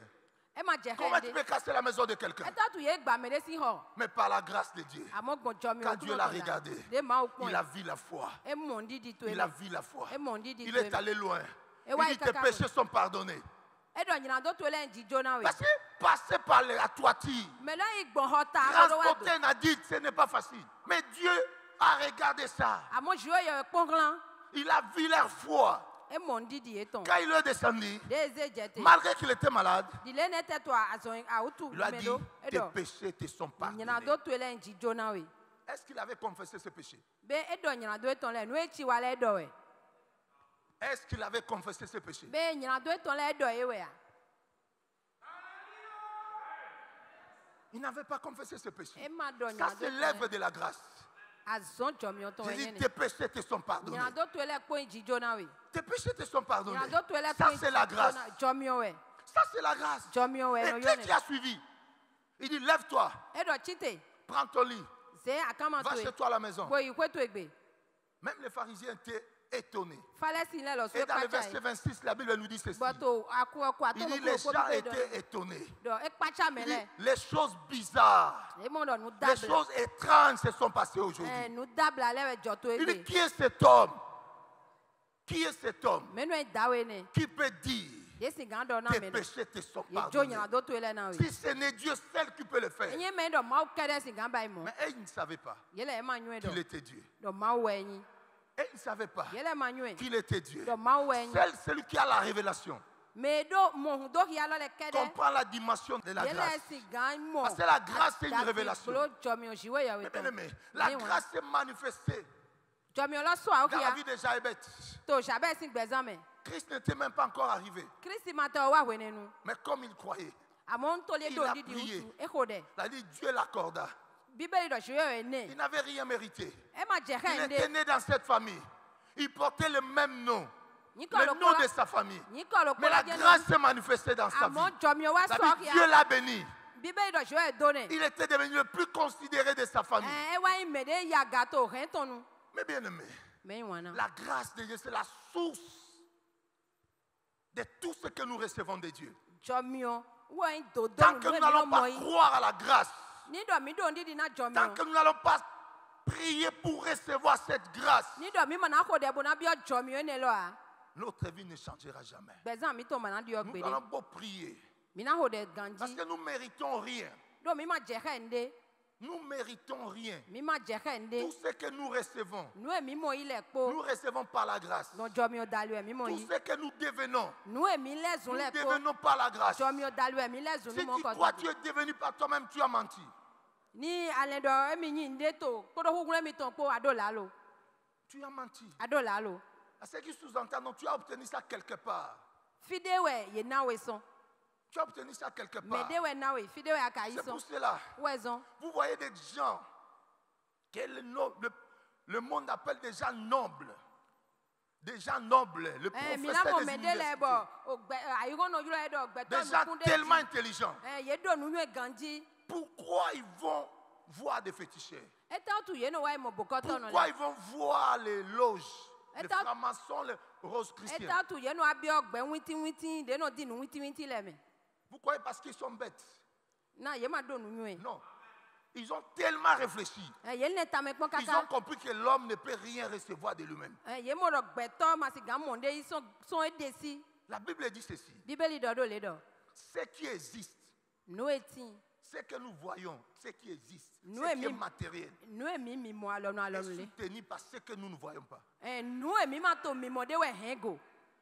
C: E ma je
A: Comment tu
C: he de.
A: peux casser la maison de quelqu'un?
C: E ta tu ye gba me de si ho.
A: Mais par la grâce de Dieu,
C: Amo gbo Jomi
A: quand
C: okunu
A: Dieu l'a
C: ton.
A: regardé,
C: De ma okun.
A: il a vu la foi.
C: E mo ndi di to.
A: Il a vu la foi.
C: E mo ndi di
A: Il
C: to.
A: est allé loin.
C: Et
A: Il
C: ouais,
A: dit tes
C: kaka.
A: péchés sont pardonnés.
C: E do nyina do to le nji Jona we.
A: Parce que passer par la toiture,
C: Me lo igbo hota bodo wa do.
A: transporter Nadine, ce n'est pas facile. Mais Dieu a regardé ça.
C: Amo jiwo ye ponglan.
A: Il a vu leur foi.
C: E mo ndi di eton.
A: Quand il est descendu,
C: De ze jete.
A: malgré qu'il était malade,
C: Dile ne te to azon a utu
A: il lui a dit,
C: medo. E
A: tes
C: do.
A: péchés te sont
C: Nyina
A: pardonnés.
C: do to le nji Jona we.
A: Est-ce qu'il avait confessé ses péchés?
C: Be e do nyina do eton le no e chi wa le do we.
A: Est-ce qu'il avait confessé ses péchés?
C: Be nyina do eton le do e we a.
A: Il n'avait pas confessé ses péchés.
C: E ma do
A: Ça,
C: nyina do.
A: c'est l'œuvre de la grâce.
C: Azon Jomi oton
A: J'ai
C: we
A: dit,
C: ne.
A: tes péchés te sont pardonnés.
C: Nyina do to le ko nji Jona we.
A: Tes péchés te sont pardonnés.
C: Nyina do to le
A: Ça, c'est la grâce.
C: Jomi we.
A: Ça, c'est la grâce.
C: Jomi we
A: Et
C: no
A: qui
C: yone.
A: qui a suivi? Il dit, lève-toi,
C: E do chite.
A: prends ton lit,
C: Ze akama
A: va
C: to
A: chez
C: e.
A: toi à la maison.
C: Bo ikwe to egbe.
A: Même les pharisiens étaient étonnés.
C: Fale si le lo so
A: Et dans le
C: pacha.
A: verset 26, la Bible nous dit ceci.
C: Boto aku aku
A: Il
C: ato
A: dit,
C: no
A: les
C: ko
A: gens
C: bi do.
A: étaient étonnés.
C: Do e pacha
A: Il dit,
C: mele.
A: les choses bizarres,
C: E mo do nu
A: les
C: dable.
A: choses étranges se sont passées aujourd'hui.
C: Nu dable ale we joto
A: Il dit,
C: egbe.
A: qui est cet homme? Qui est cet homme
C: Menu e dawe ne.
A: qui peut dire,
C: Desi gan do na
A: tes
C: me.
A: péchés te sont
C: Ye jo
A: pardonnés?
C: nyana do to ele na we.
A: Si ce n'est Dieu seul qui peut le faire.
C: Enye me do ma kede si gan bai mo.
A: Mais ils ne savaient pas
C: Yele e ma nwe do.
A: qu'il était Dieu.
C: Do ma we enyi.
A: Et ils ne savaient pas
C: Yele ma nwe.
A: qu'il était Dieu.
C: Do ma we enyi.
A: Seul celui qui a la révélation
C: Me do mo do hi alo le kede.
A: comprend la dimension de la
C: Yele
A: grâce.
C: si gan mo.
A: Parce que la grâce, c'est une révélation.
C: Blo jomi o jiwe ya we
A: Mais
C: to.
A: bien aimé, la grâce s'est manifestée
C: Jomi o lo so a o
A: dans la
C: ya.
A: vie de Jaébet.
C: To jabe si gbezame.
A: Christ n'était même pas encore arrivé.
C: Kristi mata wa we nenu.
A: Mais comme il croyait,
C: Amon to le
A: Il
C: do
A: a
C: ndi di
A: prié.
C: utu. E ko de.
A: il a dit Dieu l'accorda.
C: bíbélì dọ̀ ṣe yóò ní.
A: Il n'avait rien mérité.
C: ẹ má jẹ́ ká
A: Il
C: ẹ̀
A: était
C: ndé.
A: né dans cette famille. Il portait le même nom.
C: Yín kọ́
A: Le
C: ló
A: nom
C: kó
A: de sa famille.
C: yín kọ́ ló kó
A: Mais la
C: lọ́jẹ́
A: grâce
C: náà.
A: s'est manifestée dans sa vie.
C: àmọ́ jọmi wá
A: Ça
C: sọ
A: veut dire Dieu
C: kí
A: l'a béni.
C: bíbélì dọ̀ ṣe yóò dóni.
A: Il était devenu le plus considéré de sa famille.
C: ẹ wá yín mèdè yàgà tó rẹ̀ tọ̀nu.
A: Mais bien aimé,
C: mẹ́yìn wọn náà.
A: la grâce de Dieu, c'est la source de tout ce que nous recevons de Dieu.
C: jọmi o wọ́n yín tó
A: Tant
C: dọ́nu
A: que nous
C: lórí
A: n'allons
C: ọmọ
A: pas
C: yín.
A: croire à la grâce,
C: nídọ̀ mi dò ń dídì náà jọmi
A: tant
C: o.
A: que nous n'allons pas prier pour recevoir cette grâce,
C: nídọ̀ mi mọ̀ náà kò dẹ̀ bọ̀ náà bí ọ jọmi o ní lọ à.
A: notre vie ne changera jamais.
C: gbẹ̀sán mi tó mọ̀ náà di ọ
A: Nous
C: gbèdé.
A: allons beau prier,
C: mi náà kò dẹ̀
A: parce
C: gànjí.
A: que nous ne méritons rien.
C: dó mi má jẹ́ ká ẹ̀ ndé.
A: Nous ne méritons rien.
C: mi má jẹ́ ká ẹ̀ ndé.
A: Tout ce que nous recevons,
C: nu èmi mọ̀ ilẹ̀ po.
A: nous recevons par la grâce.
C: nà jọmi o dalu ẹ̀mí mọ̀
A: Tout
C: yìí.
A: ce que nous devenons,
C: nu èmi lẹ́sùn
A: nous
C: lẹ̀ po.
A: devenons par la grâce.
C: jọmi o dalu ẹ̀mí lẹ́sùn
A: Si
C: ní mọ̀
A: tu
C: kọ́
A: crois que tu es devenu par toi-même, tu as menti.
C: ní alẹ́ dọ̀ ẹ̀mí yìí ndé tó kódó húgúrẹ́ mi tàn po àdó làálò.
A: Tu as menti.
C: àdó làálò.
A: À ce qui sous-entend, tu as obtenu ça quelque part.
C: fídéwẹ̀ yé náwó sàn.
A: Tu as obtenu ça quelque part.
C: mẹ̀déwẹ̀ náwó fídéwẹ̀ àkàyí
A: C'est
C: sàn.
A: pour cela.
C: wẹ̀ sàn.
A: Vous voyez des gens que le monde appelle des gens nobles. Des gens nobles. Le
C: mi náà
A: professeur
C: mọ̀
A: des
C: mẹ̀dé lẹ̀
A: universités.
C: bọ̀ àyíkọ́ náà yúrọ̀ ẹ̀dọ̀
A: Des
C: gbẹ̀tọ́
A: gens
C: nùkún dé
A: tellement intelligents.
C: yé dò nùyún ẹ̀ gànjí.
A: Pourquoi ils vont voir des féticheurs?
C: ẹ tẹ́ tù yé nù wáyé mọ̀ bòkọ́tọ̀ nù
A: Pourquoi
C: lẹ̀.
A: ils vont voir les loges, les
C: Étant-
A: francs-maçons, les roses
C: ẹ
A: chrétiens?
C: tẹ́ tù yé nù abẹ́ ọgbẹ́ wíntí dé nù dì nù wíntí lẹ̀ mẹ́.
A: Vous croyez parce qu'ils sont bêtes?
C: náà yé má dò nùyún ẹ̀.
A: Non. Ils ont tellement réfléchi.
C: yé ní ta mẹ́ pọ́n
A: Ils
C: kaka.
A: ont compris que l'homme ne peut rien recevoir de lui-même.
C: yé mọ̀ dọ̀ gbẹ̀tọ́ ma sì gà mọ̀ndé yìí sọ́n édè sí.
A: La Bible dit ceci.
C: bíbélì dọ̀dọ̀ lé dọ̀.
A: Ce qui existe,
C: nù etí.
A: ce que nous voyons, ce qui existe,
C: Nous
A: ce qui est
C: aimons-
A: matériel,
C: nù èmi mi mọ̀ alọ́nu
A: est
C: alọ́nu lé.
A: soutenu par ce que nous ne voyons pas.
C: nù èmi má tó mi mọ̀ dé wẹ̀ hẹ́n gò.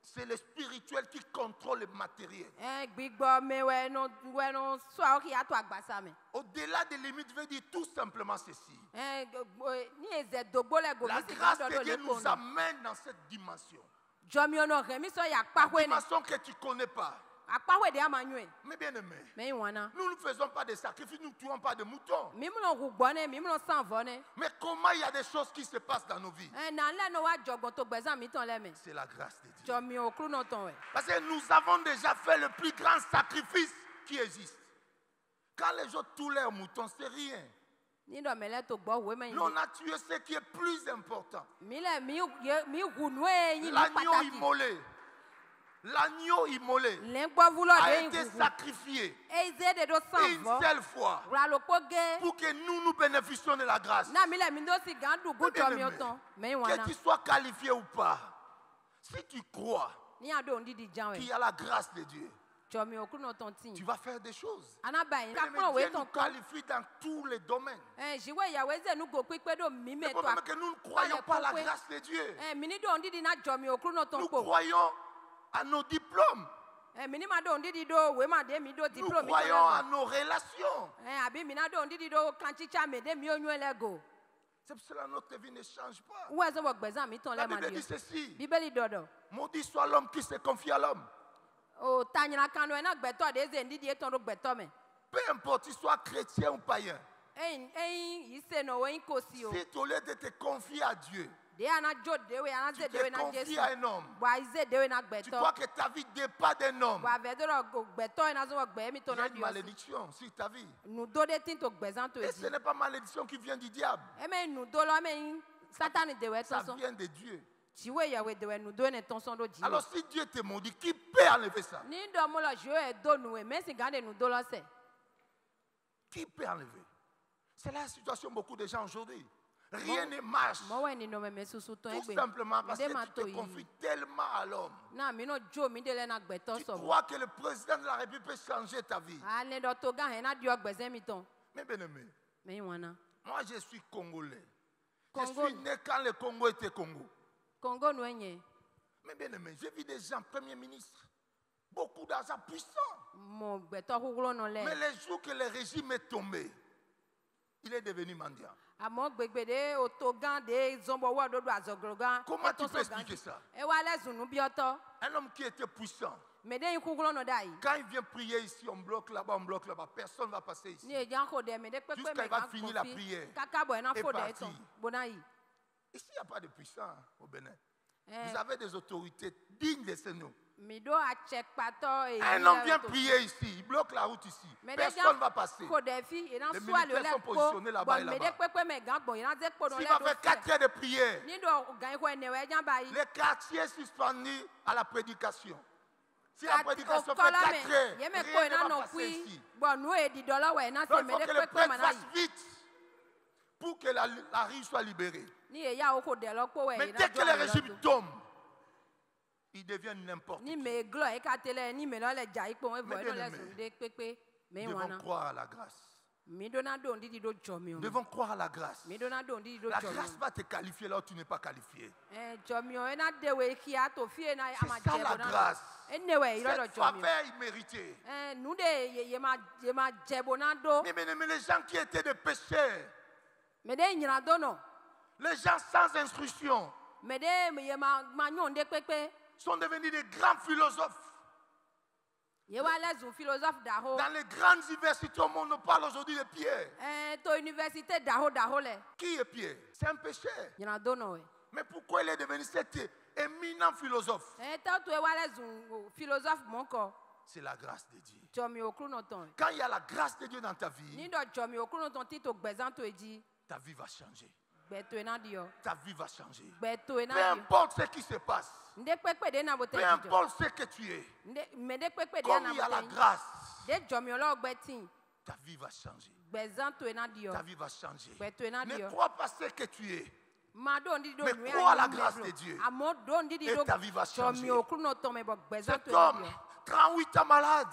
A: C'est le spirituel qui contrôle le matériel.
C: gbígbọ́ mi wẹ́nu sọ àwọn kì í yàtọ̀ àgbàsá mi.
A: Au-delà des limites, veut dire tout simplement ceci.
C: ní èzè dògbó lẹ̀ gò
A: La
C: mi sì
A: grâce
C: ká
A: de
C: dọ̀dọ̀
A: Dieu
C: lé
A: nous
C: kò nù.
A: amène dans cette dimension.
C: jọmi ọ̀nà rẹ̀ mi sọ yà
A: Une
C: kpáwé ni.
A: dimension que tu ne connais pas.
C: akpáwé de ama nyue.
A: Mais bien aimé,
C: mẹ́yìn wọn na.
A: nous ne faisons pas de sacrifices, nous ne tuons pas de moutons.
C: mímúlò rúgbọ́ ne mímúlò sànvọ́ ne.
A: Mais comment il y a des choses qui se passent dans nos vies?
C: nà lẹ́nu wa jọ̀gbọ́n tó gbẹ̀sán mi tán lẹ́mẹ̀.
A: C'est la grâce de Dieu.
C: jọmi òkúrú náà tán wẹ̀.
A: Parce que nous avons déjà fait le plus grand sacrifice qui existe. Quand les gens tuent leurs moutons, c'est rien.
C: nídọ̀ mẹ́lẹ́ tó gbọ́ òwe mẹ́yìn.
A: Nous on a tué ce qui est plus important.
C: mi lẹ̀ mi hùnú ẹ̀yìn ní
A: L'agneau
C: pàtàkì.
A: immolé. L'agneau immolé
C: lẹ́gbọ́ wúlọ̀
A: a
C: dé
A: été
C: ìhùhù.
A: sacrifié
C: ẹ̀yìn de do
A: une
C: sànvọ́.
A: seule fois
C: wúlálòpọ̀ gé.
A: pour que nous bénéficions de la grâce.
C: náà mi lẹ̀ mi tó sì gán dùgú
A: Bien
C: jọmi
A: aimé,
C: ọ̀tán. mẹ́yìn wọn
A: que
C: na.
A: tu sois qualifié ou pas, si tu crois
C: ní àdó òǹdídì jan
A: qu'il
C: wẹ̀.
A: y a la grâce de Dieu,
C: jọmi òkúrú náà tán tì.
A: tu vas faire des choses.
C: anábàyìn
A: Bien aimé,
C: kápọ̀ òwe
A: Dieu nous
C: tán kọ́.
A: qualifie dans tous les domaines.
C: ìṣìwé ìyàwó ẹ̀zẹ̀ nu gò pípé dò mí
A: Le
C: mẹ́tọ́
A: problème est que nous ne croyons pas à la grâce de Dieu.
C: mi ní dò òǹdídì náà jọmi òkúrú náà tán
A: Nous
C: pò.
A: croyons à nos diplômes.
C: mi ní ma dò òǹdídì dò òwe má dé mi dò
A: Nous
C: diplôme mi tó
A: croyons à
C: lẹ́gò.
A: nos relations.
C: àbí mi náà dò òǹdídì dò kanchicha mi dé mi ó yún ẹlẹ́gò.
A: C'est pour cela que notre vie ne change pas.
C: wọ́n ẹ̀sẹ̀ wọ gbẹ̀sán mi tán
A: La
C: lẹ́ẹ̀ma
A: Bible dit
C: di.
A: ceci.
C: bíbélì dọ̀dọ̀.
A: Maudit soit l'homme qui se confie à l'homme.
C: o tanyina kanu ẹ̀ náà gbẹ̀tọ̀ de ẹ̀zẹ̀ ndídì ẹ̀ tán ló gbẹ̀tọ̀ mẹ́.
A: Peu importe, qu'il soit chrétien ou païen.
C: ẹ̀yin yìí sè nà òwe yín kò sí o.
A: Si tu au lieu de te confier à Dieu,
C: de àná jó dewe àná
A: tu
C: zè
A: te
C: dewe na
A: confies
C: jésù.
A: à un homme,
C: bọ̀ àìzè dewe na
A: tu
C: gbẹ̀tọ̀.
A: crois que ta vie dépend d'un homme,
C: bọ̀ àbẹ̀ dọ̀rọ̀ gbẹ̀tọ̀ ẹ̀ náà sọ gbẹ̀ mi
A: il
C: tó
A: y a
C: náà
A: une
C: di ọ̀sùn.
A: malédiction sur ta vie.
C: nu do de tin to gbẹ̀sán tó
A: Et
C: èsì.
A: ce n'est pas malédiction qui vient du diable.
C: eme nu do lɔ eme satani dewe
A: Ça
C: tɔnsɔn
A: vient de Dieu.
C: tiwe yawe dewe nu do ne tɔnsɔn do dzi.
A: Alors si Dieu te maudit, qui peut enlever ça?
C: ni dɔ mo lɔ zio yɛ do nu ye mesi gan de nu do lɔ sɛ.
A: Qui peut enlever? C'est la situation de beaucoup de gens aujourd'hui. Rien ne marche.
C: mɔwɛ ni nɔmɛ mɛ susu tɔn
A: Tout
C: egbe.
A: simplement parce
C: de ma
A: que tu
C: to
A: te
C: yi.
A: confies tellement à l'homme.
C: na mi n'o jo mi de lɛ na gbɛtɔ
A: Tu
C: sɔrɔ.
A: crois que le président de la République peut changer ta vie.
C: a ne dɔ to gan hɛ na diɔ gbɛsɛn mi tɔn.
A: Mais bien aimé,
C: mɛ n wɔna.
A: moi je suis congolais.
C: Congo.
A: Je suis né quand le Congo était Congo.
C: kongo nu enye.
A: Mais bien aimé, j'ai vu des gens, premiers ministres, beaucoup d'argent puissant.
C: mo gbɛtɔ kukuro nu
A: Mais
C: lɛ.
A: les jours que le régime est tombé, il est devenu mendiant.
C: àmọ́ gbegbe de o to gan de zɔnbɔ wɔ do do azɔgoro gan.
A: Comment tu peux expliquer ça?
C: e wa lɛ zunu biɔtɔ.
A: Un homme qui était puissant,
C: me de kukulo no dai
A: Quand il vient prier ici, on bloque là-bas, personne ne va passer ici.
C: ni ejan ko de me de pepe
A: Jusqu'à
C: me
A: il va
C: kan
A: finir la prière.
C: kaka bo na
A: Et
C: fo de
A: parti.
C: ton bonayi
A: Ici, il n'y a pas de puissant au Bénin. Vous avez des autorités dignes de ce nom.
C: mi do a check pato e
A: Un homme vient prier ici, il bloque la route ici. Personne ne va passer.
C: ko de fi e na
A: Les
C: so ale
A: militaires
C: le
A: sont positionnés là-bas et
C: me de
A: là-bas.
C: pepe me gan bon ina ze po no
A: S'il
C: le
A: va
C: do
A: faire 4 heures de prière,
C: ni do gan ko ene we jan bayi
A: les quartiers suspendus à la prédication. Si la prédication fait
C: okola
A: 4
C: me
A: heures,
C: ye me
A: rien
C: ko
A: ne
C: ina
A: va
C: no
A: passer
C: kui
A: ici.
C: bon no e di dollar we na
A: Donc
C: se
A: il
C: me
A: faut
C: de
A: que le
C: pepe
A: prêtre
C: mana
A: fasse vite pour que la rue soit libérée.
C: ni e ya o ko de lo ko we
A: Mais
C: ina
A: dès que le régime tombe, il devient n'importe
C: ni
A: qui.
C: me glo e ka tele ni me no le ja ipo we bo
A: Mais
C: no
A: bien
C: le
A: aimé,
C: so de pepe me
A: Nous devons
C: wana
A: croire à la grâce.
C: mi do na do ndi di do jomi o
A: Nous devons croire à la grâce.
C: mi do na do ndi di do
A: La
C: jomi
A: grâce va te qualifier là où tu n'es pas qualifié.
C: jomi o na de we ki a to fi na ama
A: C'est ça
C: je
A: la
C: bo na
A: grâce.
C: ene we iro do
A: Cette
C: jomi
A: faveur imméritée.
C: nu de ye ma je bo na do
A: Mais les gens qui étaient des pécheurs,
C: me de nyina do no
A: les gens sans instruction,
C: me de ye ma nyon de pepe
A: sont devenus des grands philosophes.
C: ye wa les un philosophe da ho
A: Dans les grandes universités au monde, on parle aujourd'hui de Pierre.
C: to université da ho le
A: Qui est Pierre? C'est un pécheur.
C: nyina do no we
A: Mais pourquoi il est devenu cet éminent philosophe?
C: to to wa les un philosophe mon ko
A: C'est la grâce de Dieu.
C: jomi o kru no ton
A: Quand il y a la grâce de Dieu dans ta vie,
C: ni do jomi o kru no ton ti to gbezan to eji
A: ta vie va changer.
C: gbe to na di o
A: Ta vie va changer.
C: gbe to
A: Peu
C: na di
A: importe ce qui se passe,
C: nde pepe de na bo te
A: peu
C: ji
A: importe ce que tu es,
C: me de pepe de
A: comme
C: na
A: il y a
C: bo
A: la
C: te
A: grâce,
C: de jomi o lo gbe tin
A: ta vie va changer.
C: gbezan to na di o
A: Ta vie va changer.
C: gbe to na di
A: Ne
C: o
A: crois pas ce que tu es.
C: ma do ndi do
A: Mais
C: nu
A: crois à la grâce de Dieu.
C: amo do ndi di
A: Et
C: do
A: ta vie va changer.
C: jomi o kru no ton me bo gbezan
A: Cet
C: to na di
A: homme,
C: o
A: 38 ans malade.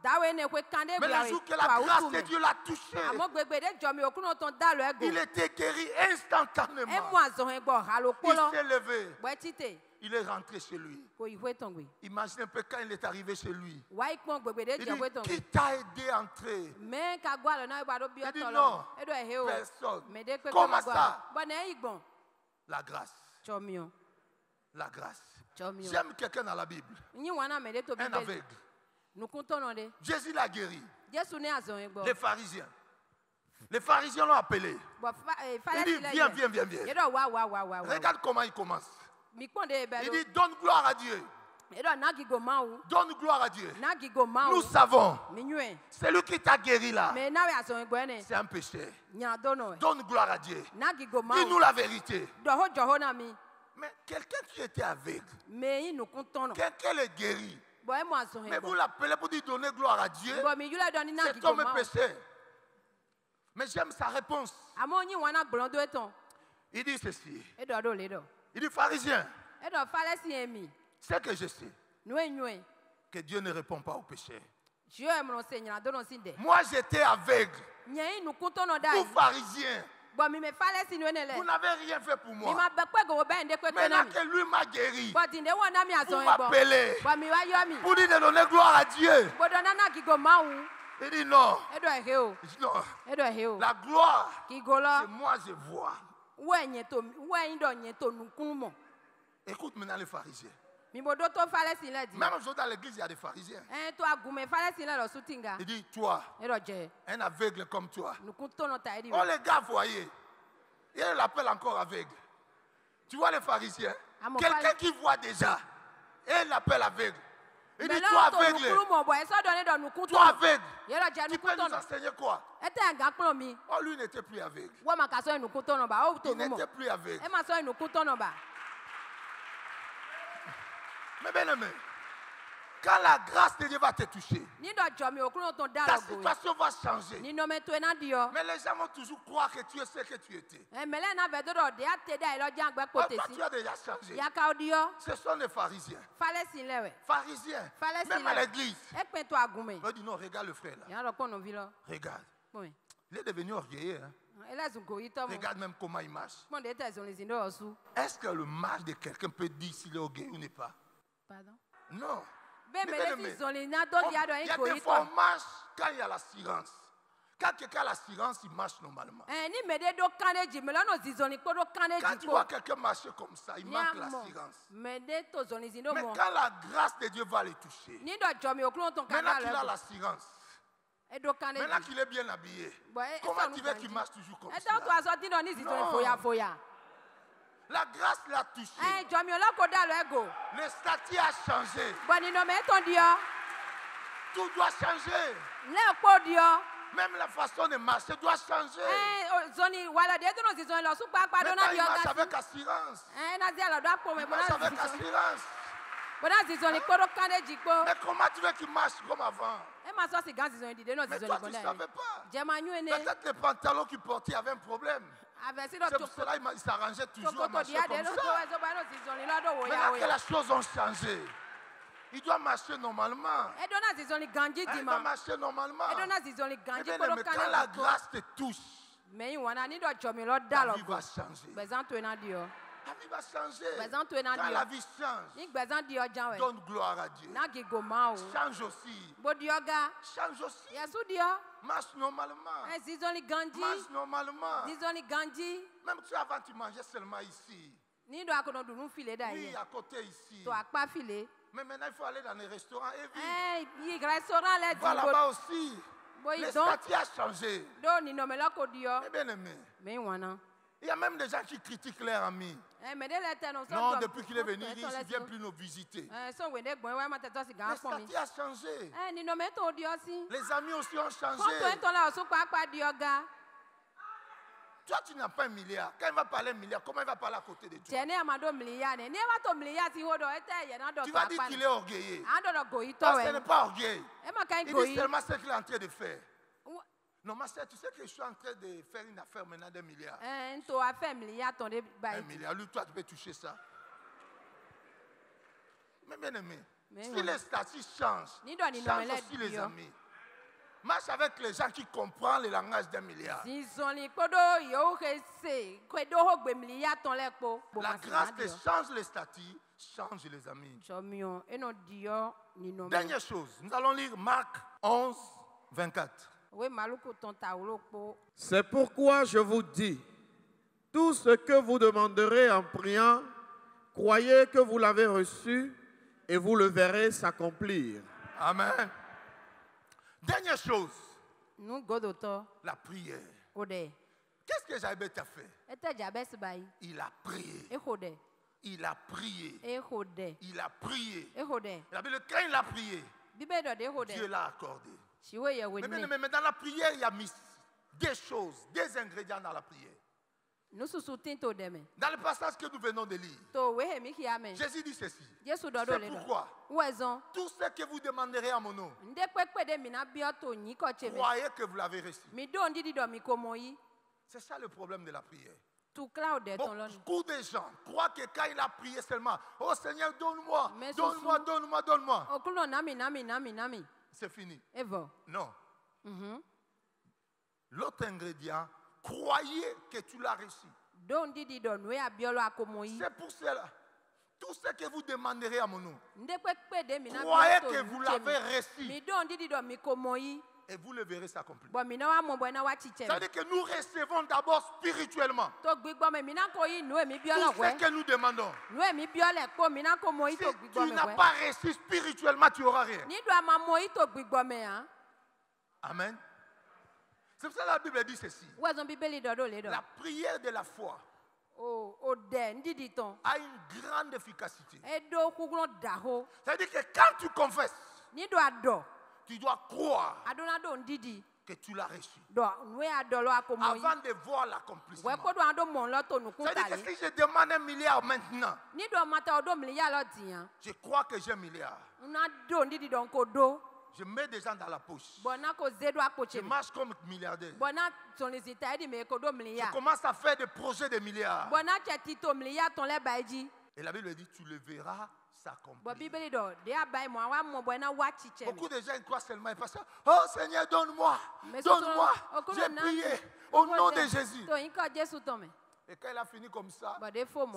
C: dawe ne kwe kande
A: Mais
C: gba
A: le jour que la grâce de Dieu l'a touché,
C: amo gbegbe de jomi o kru no ton da lo ego
A: il était guéri
C: e
A: instantanément.
C: mu azon e gbo ha lo
A: Il
C: polo
A: s'est levé.
C: bo tite
A: Il est rentré chez lui.
C: ko ihwe ton gbe
A: Imaginez un peu quand il est arrivé chez lui.
C: wa ipon gbegbe de
A: Il
C: je hwe
A: dit,
C: ton
A: qui
C: gbe
A: t'a aidé à entrer?
C: me ka gwa lo na gba do bi
A: Il dit
C: o to
A: non,
C: lo e do e he o
A: personne.
C: me de pe
A: Comment ça?
C: bo na igbon
A: La grâce.
C: jomi o
A: La grâce.
C: jomi o
A: J'aime quelqu'un dans la Bible.
C: yin wana me de to bi
A: Un
C: be
A: aveugle.
C: nukun ton no de
A: Jésus l'a guéri.
C: Jesu ne azon e gbo
A: Les pharisiens. Les pharisiens l'ont appelé.
C: bo
A: Il
C: fale
A: dit,
C: si le
A: viens, viens, viens,
C: ye
A: viens.
C: do wa
A: Regarde comment il commence.
C: mi pon de be
A: Il
C: lo
A: dit, donne gloire à Dieu.
C: e do na gigo ma o
A: Donne gloire à Dieu.
C: na gigo ma
A: Nous
C: o
A: savons,
C: mi nyue
A: celui qui t'a guéri là,
C: me na we azon e gbo ne
A: c'est un péché.
C: nya do no
A: Donne gloire à Dieu.
C: na gigo ma
A: Dis-nous
C: o
A: la vérité.
C: do ho jo ho na mi
A: Mais quelqu'un qui était aveugle,
C: me yin nukun ton no
A: quelqu'un le guérit.
C: bo e mu azon e
A: Mais vous
C: gbo
A: l'appelez pour dire donner gloire à Dieu.
C: bo mi yule do ni na
A: Cet
C: gigo
A: homme
C: ma
A: est péché. Mais j'aime sa réponse.
C: amo yin wana gbon do eton
A: Il dit ceci.
C: e do do le do
A: Il dit, pharisien,
C: e do fale si emi
A: c'est que je sais
C: nu e nyue
A: que Dieu ne répond pas aux péchés.
C: je e mo se nya do no sin de
A: Moi, j'étais aveugle.
C: nye yin nukun ton no dai
A: Vous, pharisiens,
C: bo mi me fale si nu ne
A: vous
C: le
A: n'avez rien fait pour
C: mi
A: moi.
C: ma be pe go be nde pe pe na
A: Maintenant
C: mi
A: que lui m'a guéri,
C: bo tin de won na mi
A: vous
C: azon e gbo
A: m'appelez
C: bo mi wa yo mi
A: pour dire de donner gloire à Dieu.
C: bo do na na gigo ma wu
A: Il dit non.
C: e do e he o
A: Il dit non.
C: e do e he o
A: La gloire,
C: gigo lo
A: c'est moi je vois.
C: we nye to we yin do nye to nukun mo
A: Écoute maintenant les pharisiens.
C: mi bo do to fale si le di
A: Même aujourd'hui dans l'église, il y a des pharisiens.
C: to agume fale si le lo sutinga
A: Il dit, toi,
C: e do je
A: un aveugle comme toi.
C: nukun ton no ta e di
A: Oh les gars, voyez. Il l'appelle encore aveugle. Tu vois les pharisiens?
C: Ah, mon
A: Quelqu'un
C: frère.
A: qui voit déjà. Et il l'appelle aveugle. Il
C: mais
A: dit, toi
C: là to
A: aveugle.
C: nukun mo bo e so do ne do nukun
A: Toi
C: ton
A: aveugle.
C: ye do je
A: Tu peux
C: nukun ton
A: nous
C: no
A: enseigner quoi?
C: e te nga kplo mi
A: Oh, lui n'était plus aveugle.
C: wo ma ka so nukun ton no ba o to
A: Il
C: nu mo
A: n'était plus aveugle.
C: e ma so nukun ton no ba
A: Mais bien aimé, quand la grâce de Dieu va te toucher,
C: ni do jo mi okun ton da
A: ta
C: lo go
A: situation va changer.
C: ni no me to na di o
A: Mais les gens vont toujours croire que tu es ce que tu étais.
C: e mele na be do do de ate da e lo jan gbe
A: Oh,
C: pote
A: toi,
C: si
A: tu as déjà changé.
C: ya ka odi o
A: Ce sont les pharisiens.
C: fale si lewe
A: Pharisiens.
C: Fallait
A: Même
C: s'il
A: à
C: est.
A: l'église.
C: e pe to agume
A: On dit non, regarde le frère là.
C: ya ro kon no vi lo
A: Regarde.
C: mo
A: Il est devenu orgueilleux. Hein?
C: ele zun go yi to mo
A: Regarde même comment il marche.
C: mo de te zon le zin do osu
A: Est-ce que le marche de quelqu'un peut dire s'il est orgueilleux ou n'est pas?
C: pardon
A: Non.
C: be
A: Mais
C: me
A: bien
C: le
A: aimé,
C: fi zon le na do
A: Il
C: dia do
A: y
C: yin
A: a
C: go
A: des
C: yi
A: fois
C: to
A: on marche quand il y a l'assurance. Quand quelqu'un a l'assurance, il marche normalement.
C: Ni me de do kane ji me la no zizoni ko do kane
A: Quand
C: ji
A: tu
C: ko.
A: vois quelqu'un marcher comme ça, il manque l'assurance.
C: Me de to zoni zindo
A: Mais
C: mo.
A: quand la grâce de Dieu va le toucher,
C: Ni do jomi okulon ton
A: maintenant
C: kaka
A: qu'il a
C: le.
A: l'assurance,
C: E do kane
A: maintenant
C: ji.
A: qu'il est bien habillé,
C: Bon,
A: comment tu veux qu'il marche toujours comme
C: E
A: ça?
C: to to aso ti no ni zizoni foya foya.
A: La grâce l'a touché.
C: Jomi o la ko da lo ego.
A: Le statut a changé.
C: Bon ni no me ton dio.
A: Tout doit changer.
C: Le ko dio.
A: Même la façon de marcher doit changer.
C: Zoni wala de to no zizoni lo su pa pa do
A: Maintenant,
C: na
A: il
C: dio
A: marche
C: ka.
A: avec assurance.
C: Na dia lo do apo me
A: Il
C: bo
A: marche
C: na
A: avec
C: zizoni.
A: assurance.
C: Bo na zizoni ko do kane ji ko.
A: Mais comment tu veux qu'il marche comme avant?
C: E ma so si gan zizoni di de no
A: Mais
C: zizoni
A: toi,
C: ko
A: tu
C: na.
A: ne savais pas.
C: Je ma nyu ene.
A: Peut-être les pantalons qu'il portait avaient un problème.
C: Avec si
A: C'est pour cela qu'il s'arrangeait toujours à marcher comme ça. Maintenant que les choses ont changé, il doit marcher normalement. Il va marcher normalement. Mais bien aimé, quand la grâce te touche, la vie va changer. La vie va changer. Quand la vie change, donne gloire à Dieu. Change aussi. Change aussi. Marche normalement. Marche normalement. Même si avant tu mangeais seulement ici. Oui, à côté ici. Mais maintenant il faut aller dans les restaurants et vivre. Va là-bas aussi. Le statut a changé. Mais bien aimé, il y a même des gens qui critiquent leurs amis. Non, depuis qu'il est venu, il ne vient plus nous visiter. Le statut a changé. Les amis aussi ont changé. Toi, tu n'as pas un milliard. Quand il va parler un milliard, comment il va parler à côté de toi? Tu vas dire qu'il est orgueilleux. Non, ce n'est pas orgueil. Il dit seulement ce qu'il est en train de faire. Non, ma soeur, tu sais que je suis en train de faire une affaire maintenant d'un milliard. Un milliard, lui, toi, tu peux toucher ça. Mais bien aimé, si les statuts changent, change aussi les amis. Marche avec les gens qui comprennent le langage d'un milliard. La grâce te change les statuts, change les amis. Dernière chose, nous allons lire Marc 11, 24.
B: C'est pourquoi je vous dis, tout ce que vous demanderez en priant, croyez que vous l'avez reçu et vous le verrez s'accomplir.
A: Amen. Dernière chose, la prière. Qu'est-ce que Jabez a fait? Il a prié. Il a prié. Il a prié. La Bible, quand il a prié, Dieu l'a accordé. Mais dans la prière, il y a mis des choses, des ingrédients dans la prière. Dans le passage que nous venons de lire, Jésus dit ceci. C'est pourquoi tout ce que vous demanderez à mon nom, croyez que vous l'avez reçu. C'est ça le problème de la prière. Beaucoup de gens croient que quand il a prié seulement, oh Seigneur, donne-moi, donne-moi, donne-moi, donne-moi. C'est fini. Non. L'autre ingrédient, croyez que tu l'as reçu. C'est pour cela. Tout ce que vous demanderez à mon nom, croyez que vous l'avez reçu. Et vous le verrez s'accomplir. Ça veut dire que nous recevons d'abord spirituellement. Tout ce que nous demandons. Si tu n'as pas reçu spirituellement, tu n'auras rien. Amen. C'est pour ça que la Bible dit ceci. La prière de la foi a une grande efficacité. Ça veut dire que quand tu confesses, tu dois croire que tu l'as reçu avant de voir l'accomplissement. Ça veut dire que si je demande un milliard maintenant, je crois que j'ai un milliard. Je mets des gens dans la poche. Je marche comme milliardaire. Je commence à faire des projets de milliards. Et la Bible dit, tu le verras s'accomplir. Beaucoup de gens croient seulement parce que, oh Seigneur, donne-moi, donne-moi. J'ai prié au nom de Jésus. Et quand il a fini comme ça,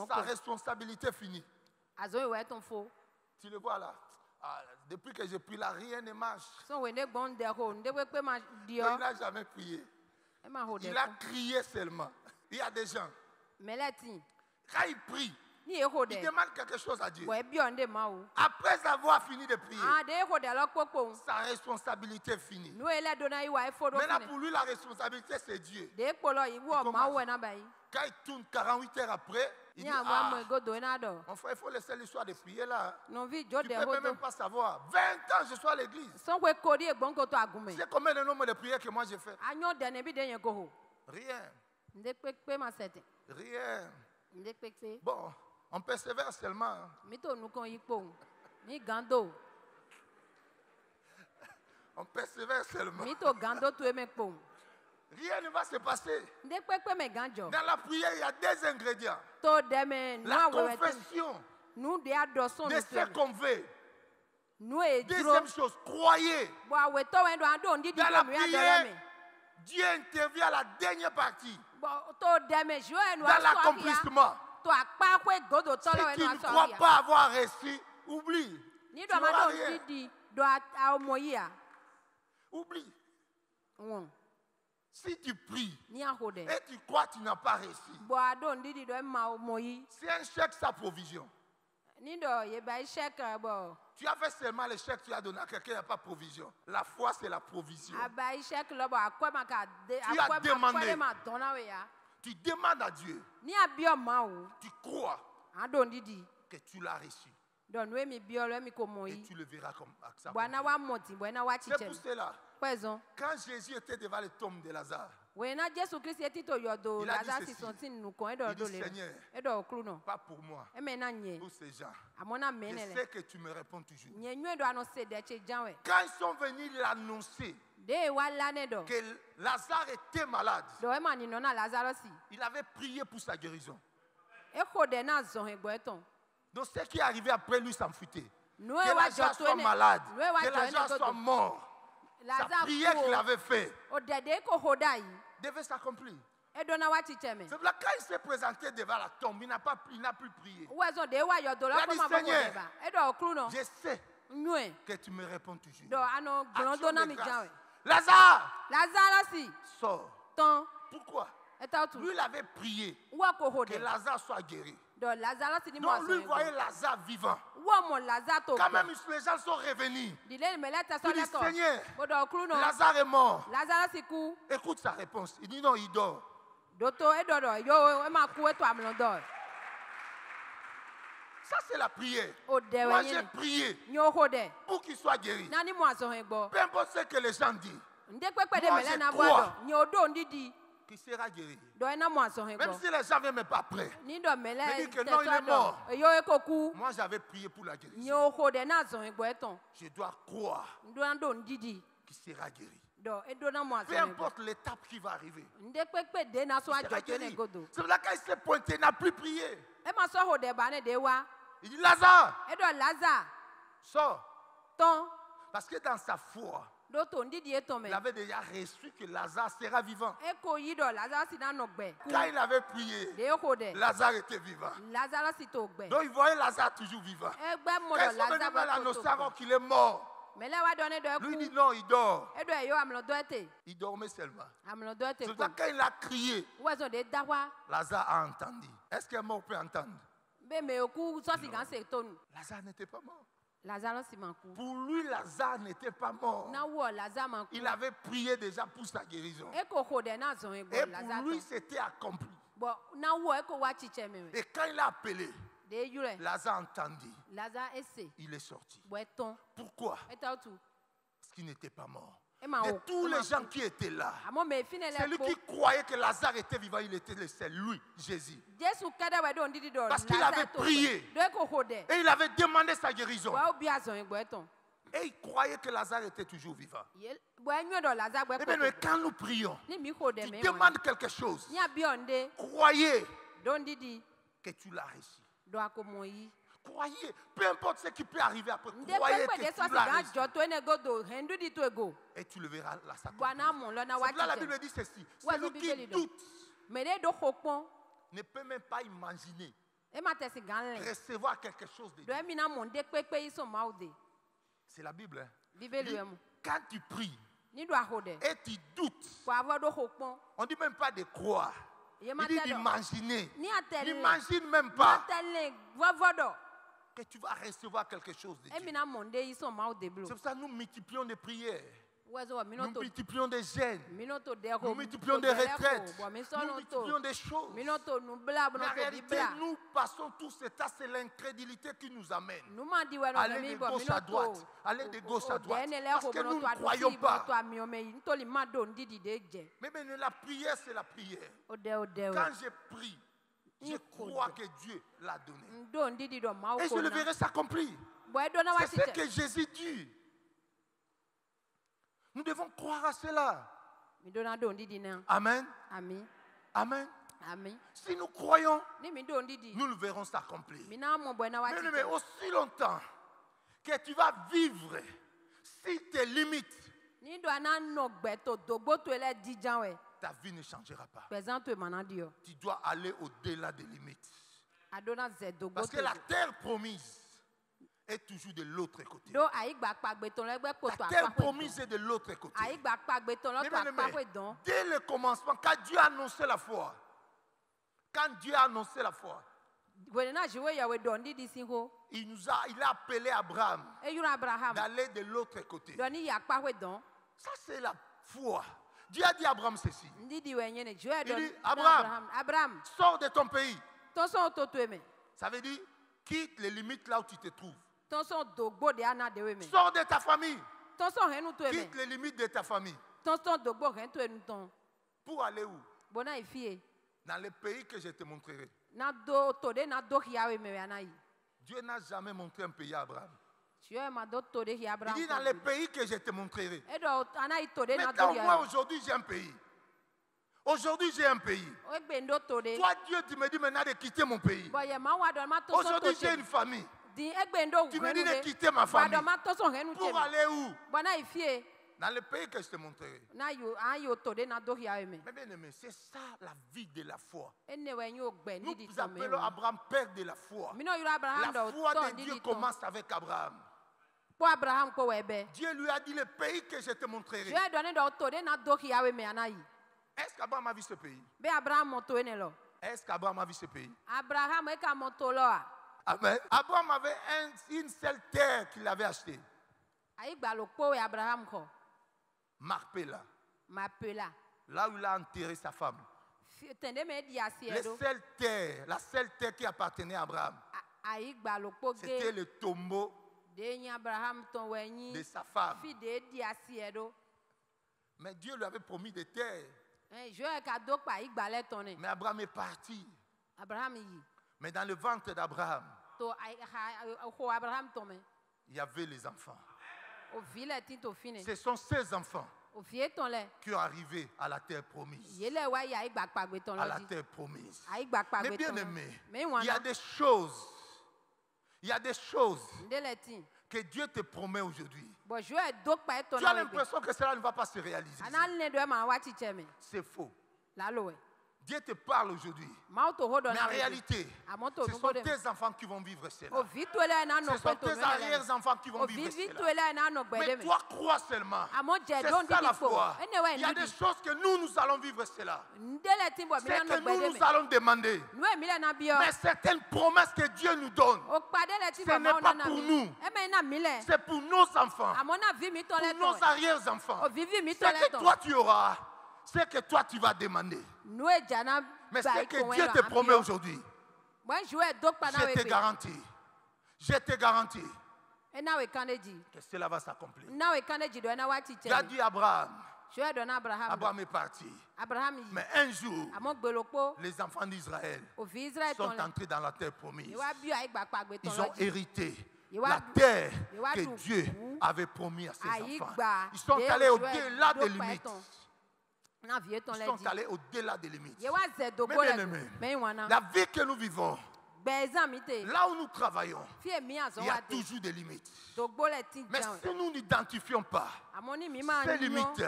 A: sa responsabilité finit. Tu le vois là. Depuis que j'ai pris là, rien ne marche.
C: So when they gone there home, they were ma
A: Donc,
C: dio.
A: il n'a jamais prié.
C: E ma hold
A: Il
C: there.
A: a crié seulement. Il y a des gens,
C: Melati.
A: quand ils prient,
C: Ni e hold
A: ils
C: there.
A: demandent quelque chose à Dieu.
C: Boy bi on de ma o.
A: Après avoir fini de prier,
C: Ah, de hold there lo popo.
A: sa responsabilité est finie.
C: No ele dona yi wa e fodo
A: Maintenant,
C: fine.
A: pour lui, la responsabilité, c'est Dieu.
C: De polo yi wo
A: commence.
C: ma wo na bai.
A: Quand il tourne 48 heures après, il
C: Ni
A: dit,
C: amwa
A: ah,
C: mo go do na do.
A: mon frère, il faut laisser l'histoire de prier là.
C: No vi jo
A: Tu
C: de
A: ne peux
C: hold.
A: même pas savoir. 20 ans, je suis à l'église.
C: So we kodi e gbon ko to agume.
A: C'est combien de nombre de prières que moi j'ai fait?
C: Anyo de ne bi de yen ko ho.
A: Rien.
C: Nde pe ma sete.
A: Rien.
C: Nde pe.
A: Bon, on persévère seulement.
C: Mi to nu kon yi po. Mi gando.
A: On persévère seulement.
C: Mi to gando to e me po.
A: Rien ne va se passer.
C: Nde pe me ganjo.
A: Dans la prière, il y a deux ingrédients.
C: To de me
A: La
C: no we
A: confession
C: nu de adoson
A: de
C: no
A: ce
C: to.
A: qu'on veut.
C: Nu e dro.
A: Deuxième chose, croyez.
C: Bo awe to we do ando ndi di
A: Dans la
C: ko nu ya dere
A: prière,
C: me.
A: Dieu intervient à la dernière partie.
C: Bo to de me jo e nu
A: Dans
C: aso ya.
A: l'accomplissement.
C: To akpa kwe godo to lo
A: Ceux
C: e
A: qui
C: nu
A: ne
C: aso
A: croient
C: ya.
A: pas avoir reçu, oublie.
C: Ni
A: Tu
C: do ma
A: n'auras
C: do
A: rien.
C: ndi do a mo yi a.
A: Oublie.
C: Won.
A: Si tu pries
C: Ni a hode.
A: et tu crois que tu n'as pas réussi,
C: Bo ado ndi di do e ma mo yi.
A: c'est un chèque sans provision.
C: Ni do ye ba check bo.
A: Tu as fait seulement le chèque, tu as donné à quelqu'un, il n'y a pas de provision. La foi, c'est la provision.
C: Aba check lo bo akwa ma ka de
A: Tu as
C: akwa
A: demandé.
C: ma dona we ya.
A: Tu demandes à Dieu,
C: Ni a bio ma o.
A: tu crois
C: Ado ndi di.
A: que tu l'as reçu.
C: Do nu e mi bio lo e mi ko mo
A: Et
C: yi.
A: tu le verras comme ça.
C: Bwana wa moti, bwana wa
A: C'est pour
C: chiche.
A: cela,
C: Kwezon.
A: quand Jésus était devant le tombe de Lazare,
C: Wena Jesu Christ eti to yodo
A: Il a dit
C: Lazarus
A: ceci.
C: sontin nu kon edo
A: il
C: do
A: dit,
C: le.
A: Seigneur,
C: Edo okru no.
A: pas pour moi,
C: E me na nye.
A: pour ces gens.
C: Amona
A: Je
C: menele.
A: sais que tu me réponds toujours.
C: Nye nyu do ano se de che janwe.
A: Quand ils sont venus l'annoncer
C: De wa lane do.
A: que Lazare était malade,
C: Do e ma ni no na Lazarus.
A: il avait prié pour sa guérison.
C: E ko de na zon he gbo eton.
A: Donc ce qui est arrivé après lui s'en foutait.
C: Nu
A: Que
C: e wa
A: Lazare
C: jo
A: soit
C: to ne.
A: malade,
C: Nu e wa
A: que
C: jo
A: Lazare
C: ne
A: soit
C: do.
A: mort. Sa prière qu'il avait faite
C: O de de ko hoda yi.
A: devait s'accomplir.
C: Edo na wa chiche me.
A: C'est pour là quand il s'est présenté devant la tombe, il n'a plus prié.
C: Wezon de wa yodo lo
A: Il a
C: ko
A: dit,
C: ma bo
A: Seigneur,
C: de ba. Edo okru no.
A: Je sais
C: Nyu e.
A: que tu me réponds toujours.
C: Do ano
A: Action
C: glondo na
A: de
C: mi
A: grâce.
C: janwe.
A: Lazare,
C: Lazarus
A: sors.
C: ton
A: Pourquoi?
C: eta tu.
A: Lui, il avait prié
C: Wa ko
A: que
C: hode.
A: Lazare soit guéri.
C: Do Lazarus ni mo
A: Donc lui
C: aso.
A: voyait Lazare vivant.
C: Wa mo Lazarus to.
A: Quand même, les gens sont revenus.
C: Dile me leta so
A: Il dit,
C: leto.
A: Seigneur,
C: Bodo okru no.
A: Lazare est mort.
C: Lazarus ku.
A: Écoute sa réponse. Il dit non, il dort.
C: Doto edo do yo e ma ku eto amlondo.
A: Ça, c'est la prière.
C: O de
A: Moi,
C: we
A: j'ai
C: ni.
A: prié
C: Nyo hode.
A: pour qu'il soit guéri.
C: Nani mo aso he gbo.
A: Peu importe ce que les gens disent,
C: Nde pepe de
A: Moi,
C: me
A: je
C: le na
A: crois.
C: bodo. Nyo do ndidi.
A: qu'il sera guéri.
C: Do e na mo aso he
A: Même
C: gbo.
A: si les gens ne viennent même pas prêts.
C: Ni do me le.
A: Mais dit que non, il est mort.
C: Yo e ko ku.
A: Moi, j'avais prié pour la guérison.
C: Nyo hode na aso he gbo eton.
A: Je dois croire
C: Ndo ando ndidi.
A: qu'il sera guéri.
C: Do edo na mo aso
A: Peu
C: he gbo.
A: importe l'étape qui va arriver.
C: Nde pepe de na so
A: Il sera
C: ajo to ne
A: guéri.
C: godo.
A: C'est pour ça qu'il s'est pointé, il n'a plus prié.
C: E ma so hode ba ne de wa.
A: Il dit Lazare,
C: Edo Lazarus
A: sors.
C: ton.
A: Parce que dans sa foi,
C: Do to ndidi eton me.
A: il avait déjà reçu que Lazare sera vivant.
C: E ko yi do Lazarus na no gbe.
A: Quand il avait prié,
C: De hode.
A: Lazare était vivant.
C: Lazarus to gbe.
A: Donc il voyait Lazare toujours vivant.
C: Egbe mo
A: Quand
C: do
A: ils sont venus
C: Lazarus
A: vers
C: ba to
A: l'annoncer
C: to.
A: avant qu'il est mort,
C: Mele wa do ne do
A: lui
C: ku.
A: dit non, il dort.
C: Edo e yo amlodo ete.
A: Il dormait seulement.
C: Amlodo ete
A: C'est
C: ko.
A: pour ça que quand il a crié,
C: Wezo de dawa.
A: Lazare a entendu. Est-ce qu'un mort peut entendre?
C: Be me oku so si gan se tonu.
A: Lazare n'était pas mort.
C: Lazarus si man ku.
A: Pour lui, Lazare n'était pas mort.
C: Na wo Lazarus man ku.
A: Il avait prié déjà pour sa guérison.
C: E ko hode na zon e
A: Et
C: gbo
A: pour
C: Lazarus.
A: lui, c'était accompli.
C: Bo na wo e ko wa chiche me.
A: Et quand il a appelé,
C: De yure.
A: Lazare entendit.
C: Lazarus ese.
A: Il est sorti.
C: Bo eton.
A: Pourquoi?
C: Eta tu.
A: Parce qu'il n'était pas mort.
C: E ma
A: De
C: o.
A: tous les gens qui étaient là,
C: Amo me fine le
A: celui
C: ko.
A: qui croyait que Lazare était vivant, il était le seul, lui, Jésus.
C: Jesu kada we do ndidi do.
A: Parce qu'il avait prié.
C: Do e ko hode.
A: Et il avait demandé sa guérison.
C: Wa obi azon e gbo eton.
A: Et il croyait que Lazare était toujours vivant.
C: Bo enyo do Lazarus gbo
A: Eh bien, mais quand nous prions,
C: Ni mi hode
A: tu
C: me.
A: demandes quelque chose.
C: Ni abi onde.
A: Croyez
C: Do ndidi.
A: que tu l'as reçu.
C: Do akomoyi.
A: Croyez, peu importe ce qui peut arriver après,
C: Nde
A: croyez
C: pepe de
A: que
C: so
A: tu
C: si
A: l'as
C: gan
A: reçu.
C: jo to ene godo hendu di to ego.
A: Et tu le verras là, ça
C: Bwana mon lo na
A: C'est
C: wa
A: pour là la
C: chiche.
A: Bible dit ceci.
C: Ouais,
A: Celui
C: c'est
A: qui
C: Bible, donc.
A: doute
C: Me de do hopon.
A: ne peut même pas imaginer
C: E ma tesi gan le.
A: recevoir quelque chose de
C: Do
A: Dieu.
C: e mi na mon de pepe iso ma ode.
A: C'est la Bible. Hein.
C: Bíbélì
A: Il dit,
C: ẹ̀ mu.
A: quand tu pries
C: Ní do àhò dẹ̀.
A: et tu doutes,
C: Kò àvọ̀ do hò pọ́n.
A: on ne dit même pas de croire.
C: Ìyẹn máa
A: Il dit
C: tẹ̀ dọ̀.
A: d'imaginer.
C: Ní àtẹ̀lé.
A: N'imagine même
C: Máa
A: pas
C: tẹ̀lé vọ́vọ́ dọ̀.
A: que tu vas recevoir quelque chose de
C: Ẹ̀mí
A: Dieu.
C: náà mọ̀ ndé yìí sọ̀ máa dé blo.
A: C'est pour ça que nous multiplions des prières.
C: Wẹ́sọ̀ wọ̀ mí náà
A: Nous
C: tó.
A: multiplions des gènes.
C: Mí náà tó dẹ̀ hò.
A: Nous multiplions des retraites.
C: Bọ̀ mí
A: Nous
C: sọ̀nù tó.
A: multiplions des choses.
C: Mí náà tó nu bla bọ̀
A: Mais en
C: náà tó di
A: réalité,
C: bla.
A: nous passons tout ce temps, c'est l'incrédulité qui nous amène.
C: Nu máa di wẹ̀ náà
A: Aller
C: mí
A: de
C: bọ̀ mí
A: gauche
C: náà
A: à
C: tó.
A: droite. Aller de gauche à droite.
C: Òdẹ́ ẹni
A: Parce
C: lẹ́kọ̀ọ́
A: que
C: bọ̀
A: nous
C: náà
A: ne
C: tó àdó
A: croyons
C: sí ibọ̀ náà
A: pas.
C: tó àmì ọmọ yìí. Nítorí má dò ń dídì dé jẹ.
A: Mais maintenant, la prière, c'est la prière.
C: Òdẹ́
A: Quand je prie, je crois que Dieu l'a donné.
C: Ndó ń dídì dọ̀ máa
A: Et je
C: kó
A: le
C: náà.
A: verrai s'accomplir.
C: Bọ̀ ẹ́ dọ́nà wá
A: C'est
C: sí
A: ce
C: tẹ̀.
A: que Jésus dit. Nous devons croire à cela.
C: Mi dọ́nà dò ń dídì náà.
A: Amen.
C: Àmín.
A: Amen.
C: Àmín.
A: Si nous croyons,
C: Ní mi dò ń dídì.
A: nous le verrons s'accomplir.
C: Mi náà mọ̀ bọ̀ ẹ́ náà wá sí
A: Mais
C: tẹ̀.
A: aussi longtemps que tu vas vivre si tes limites,
C: Ní dọ̀ àná nọ gbẹ̀ tó dògbò tó ẹlẹ́ díjà wẹ̀.
A: ta vie ne changera pas.
C: Pẹ̀sán tó ìmọ̀nà di ọ.
A: Tu dois aller au-delà des limites.
C: Àdónà zẹ̀ dògbò
A: Parce
C: tó.
A: que la terre promise est toujours de l'autre côté.
C: Dó àyígbà pàgbé tó lẹ́gbẹ́ kò tó
A: La terre
C: àpapọ̀.
A: promise est de l'autre côté.
C: Àyígbà pàgbé tó
A: Mais,
C: lọ́tọ̀
A: mais, mais,
C: àpapọ̀ dán.
A: dès le commencement, quand Dieu a annoncé la foi,
C: Wẹ̀rẹ̀ náà ṣe wé ìyàwó dọ̀ ń dídì sí hó.
A: il a appelé Abraham
C: Eyúra Abraham.
A: d'aller de l'autre côté.
C: Dọ̀ ní ìyá pàpọ̀ dán.
A: Ça, c'est la foi. Dieu a dit à Abraham ceci.
C: Ń dídì wẹ̀ yẹn ni. Jù ẹ̀
A: Il
C: dọ̀
A: dit,
C: ní
A: Abraham.
C: Abraham.
A: Sors de ton pays.
C: Tó sọ̀ tó tó ẹ̀mẹ̀.
A: Ça veut dire, quitte les limites là où tu te trouves.
C: Tó sọ̀ dògbò dé àná dé wẹ̀mẹ̀.
A: Sors de ta famille.
C: Tó sọ̀ hẹ́nu tó ẹ̀mẹ̀.
A: Quitte les limites de ta famille.
C: Tó sọ̀ dògbò hẹ́nu tó ẹ̀nu tán.
A: Pour aller où?
C: Bọ̀ náà ìfìyè.
A: Dans le pays que je te montrerai.
C: Na do to de na do hiya wẹ̀mẹ̀ wẹ̀ àná yìí.
A: Dieu n'a jamais montré un pays à Abraham.
C: Jù ẹ̀ ma do to de hiya
A: Il
C: Abraham.
A: dit dans le pays que je te montrerai.
C: Ẹ dọ̀ àná yìí to de na do
A: Maintenant,
C: hiya.
A: moi aujourd'hui j'ai un pays. Aujourd'hui j'ai un pays.
C: O gbè ndo to de.
A: Toi Dieu tu me dis maintenant de quitter mon pays.
C: Bọ̀ yẹ máa wà dọ̀ ma tó sọ̀ tó
A: Aujourd'hui j'ai
C: ṣe.
A: une famille.
C: Di ẹgbẹ́ ndo
A: Tu me
C: hẹ́nu
A: dis de
C: de.
A: quitter ma
C: Wà
A: famille.
C: dọ̀ ma tó sọ̀ hẹ́nu
A: Pour
C: tẹ̀.
A: aller où?
C: Bọ̀ náà ìfìyè.
A: Dans le pays que je te montrerai.
C: Na yo an yo to de na do hiya wẹ̀mẹ̀.
A: Mais bien aimé, c'est ça la vie de la foi.
C: E ne wẹ̀ yóò gbẹ̀
A: Nous
C: nídìí tó mẹ́
A: appelons
C: wọ̀.
A: Abraham père de la foi.
C: Mi náà yọrọ Abraham
A: La
C: dọ̀
A: foi
C: tọ̀
A: de Dieu
C: nídìí tán.
A: commence avec Abraham.
C: Kó Abraham kó wẹ̀ bẹ́ẹ̀.
A: Dieu lui a dit le pays que je te montrerai.
C: Jù ẹ̀ dọ̀ ní dọ̀ to de na do hiya wẹ̀mẹ̀ àná yìí.
A: Est-ce qu'Abraham a vu ce pays?
C: Bẹ́ẹ̀ Abraham mọ̀ tó ẹ̀ lọ.
A: Est-ce qu'Abraham a vu ce pays?
C: Abraham ẹ̀ ká mọ̀ tó lọ à.
A: Amen. Abraham avait une seule terre qu'il avait achetée.
C: Àyígbà ló pọ̀ wẹ̀ Abraham kọ̀.
A: Marpella.
C: Ma pe la.
A: Là où il a enterré sa femme.
C: Tẹ̀lé mi di àṣì
A: La
C: ẹ̀dọ́.
A: seule terre qui appartenait à Abraham,
C: Àyígbà ló pọ̀
A: c'était
C: gé.
A: le tombeau
C: Déyìn Abraham tán wẹ̀
A: de
C: yín.
A: sa femme.
C: Fìdé di àṣì ẹ̀dọ́.
A: Mais Dieu lui avait promis des terres.
C: Jù ẹ̀ ká dó pa àyígbà lẹ́tọ̀ ni.
A: Mais Abraham est parti.
C: Abraham yìí.
A: Mais dans le ventre d'Abraham,
C: Tó ho Abraham tán mẹ́.
A: il y avait les enfants.
C: Òfin lẹ̀ tí tó fin ni.
A: Ce sont ces enfants
C: Òfin é tán lẹ̀.
A: qui ont arrivé à la terre promise.
C: Yélẹ̀ wá yà àyígbà pàgbé tán
A: À la
C: lọ́dí.
A: terre promise.
C: Àyígbà
A: Mais
C: pàgbé
A: bien
C: tán lọ.
A: aimé,
C: Mais
A: il y a
C: wọ́n
A: des choses. Il y a des choses
C: ndélẹ̀ tí.
A: que Dieu te promet aujourd'hui.
C: Bọ̀ jù ẹ̀ dó pa ẹ̀ tán
A: Tu as
C: lọ́wọ́ gbé.
A: l'impression que cela ne va pas se réaliser.
C: Àná ní ẹ̀dọ́ ẹ̀ máa wá tìjẹ́ mi.
A: C'est faux.
C: Lálọ́ ẹ̀.
A: Dieu te parle aujourd'hui.
C: Máa tó hó dọ̀
A: Mais
C: náà
A: en
C: wẹ̀ gbé.
A: réalité,
C: Àmọ́ tó
A: ce
C: nùgbò
A: sont
C: dẹ̀ mi.
A: tes enfants qui vont vivre cela.
C: Òfin tó lẹ̀ náà nọ
A: Ce sont
C: pẹ̀ tó
A: tes
C: mẹ́lẹ̀ lẹ̀.
A: arrière-enfants qui vont vivre
C: Òfin tó
A: cela.
C: lẹ̀ náà nọ gbẹ̀dẹ̀
A: Mais
C: mi.
A: toi, crois seulement.
C: Àmọ́ jẹ̀
A: C'est
C: dó ń
A: ça la
C: dídì pò.
A: foi.
C: Ẹni wẹ̀
A: Il y a des
C: nídìí.
A: choses que nous allons vivre cela.
C: Ndélẹ̀ tí bọ̀ mi
A: C'est
C: náà
A: que
C: nọ
A: nous,
C: gbẹ̀dẹ̀ mi.
A: nous allons demander.
C: Nú èmi lẹ̀ náà bí ọ.
A: Mais certaines promesses que Dieu nous donne,
C: O padé lẹ̀ tí
A: Ce
C: bọ̀
A: n'est
C: máa
A: pas
C: nọ
A: pour
C: náà mi.
A: nous.
C: Ẹ mẹ́rin náà mi lẹ̀.
A: c'est pour nos enfants,
C: Àmọ́ náà vi mi tọ́
A: pour
C: lẹ̀
A: nos
C: tọ̀.
A: arrière-enfants.
C: Òfin vi mi
A: Ce
C: tọ́ lẹ̀
A: que
C: tọ̀.
A: toi tu auras, c'est que toi tu vas demander.
C: Nú èjà náà
A: Mais
C: bá
A: ce
C: ikọ̀
A: que
C: wẹ̀
A: Dieu
C: lọ
A: te
C: àbí
A: promet
C: ọ.
A: aujourd'hui,
C: Wọ́n jù ẹ̀ dó pa náà
A: je
C: wẹ̀
A: te
C: gbé.
A: garantis. Je te garantis
C: Ẹ náà wẹ̀ kánẹ́jì.
A: que cela va s'accomplir.
C: Náà wẹ̀ kánẹ́jì dọ̀ ẹ náà wá
A: Tu as
C: tìjẹ́ mi.
A: dit à Abraham,
C: Jù ẹ̀ dọ̀ náà Abraham.
A: Abraham est parti.
C: Abraham yìí.
A: Mais un jour,
C: Àmọ́ gbèlòpó.
A: les enfants d'Israël
C: Òfin Israël
A: sont
C: tán lẹ̀.
A: entrés dans la terre promise.
C: Ìwà bí àyígbà pàgbé tán
A: Ils ont
C: lọ́jì.
A: hérité
C: Il va-
A: la terre
C: il va
A: que
C: tout-
A: Dieu avait promis à ses enfants.
C: Àyígbà
A: Ils sont
C: dé
A: allés
C: òjò ẹ̀
A: au-delà
C: dó
A: des
C: pa ẹ̀
A: limites.
C: tán. Náà fi é tán
A: Ils sont
C: lẹ́jì.
A: allés au-delà des limites.
C: Yẹ wá zẹ̀
A: Mais
C: dògbò
A: bien
C: lẹ̀
A: aimé,
C: mẹ́yìn wọn náà.
A: la vie que nous vivons, Là où nous travaillons, il y a toujours des limites. Mais si nous n'identifions pas ces limites,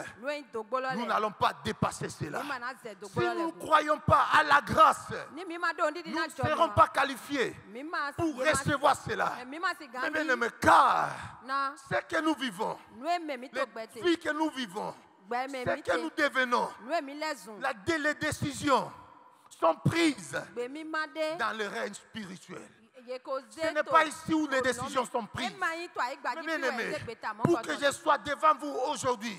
A: nous n'allons pas dépasser cela. Si nous ne croyons pas à la grâce, nous ne serons pas qualifiés pour recevoir cela. Mais bien, car ce que nous vivons, les vies que nous vivons, ce que nous devenons, les décisions sont prises dans le règne spirituel. Ce n'est pas ici où les décisions sont prises. Mais bien aimé, pour que je sois devant vous aujourd'hui,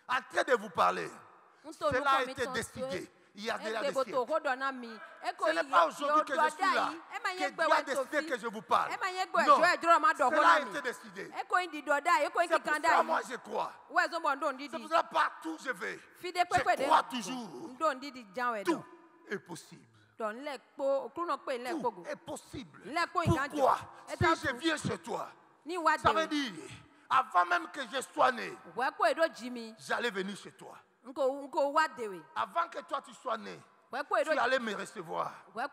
A: en train de vous parler, cela a été décidé. Il y a déjà des siècles. Ce n'est pas aujourd'hui que je suis là que Dieu a décidé que je vous parle. Non, cela a été décidé. C'est pour ça moi je crois. C'est pour ça partout je vais. Je crois toujours. Tout est possible. Tout est possible. Pourquoi? Si je viens chez toi, ça veut dire, avant même que je sois né, j'allais venir chez toi. Avant que toi tu sois né, tu allais me recevoir. Donc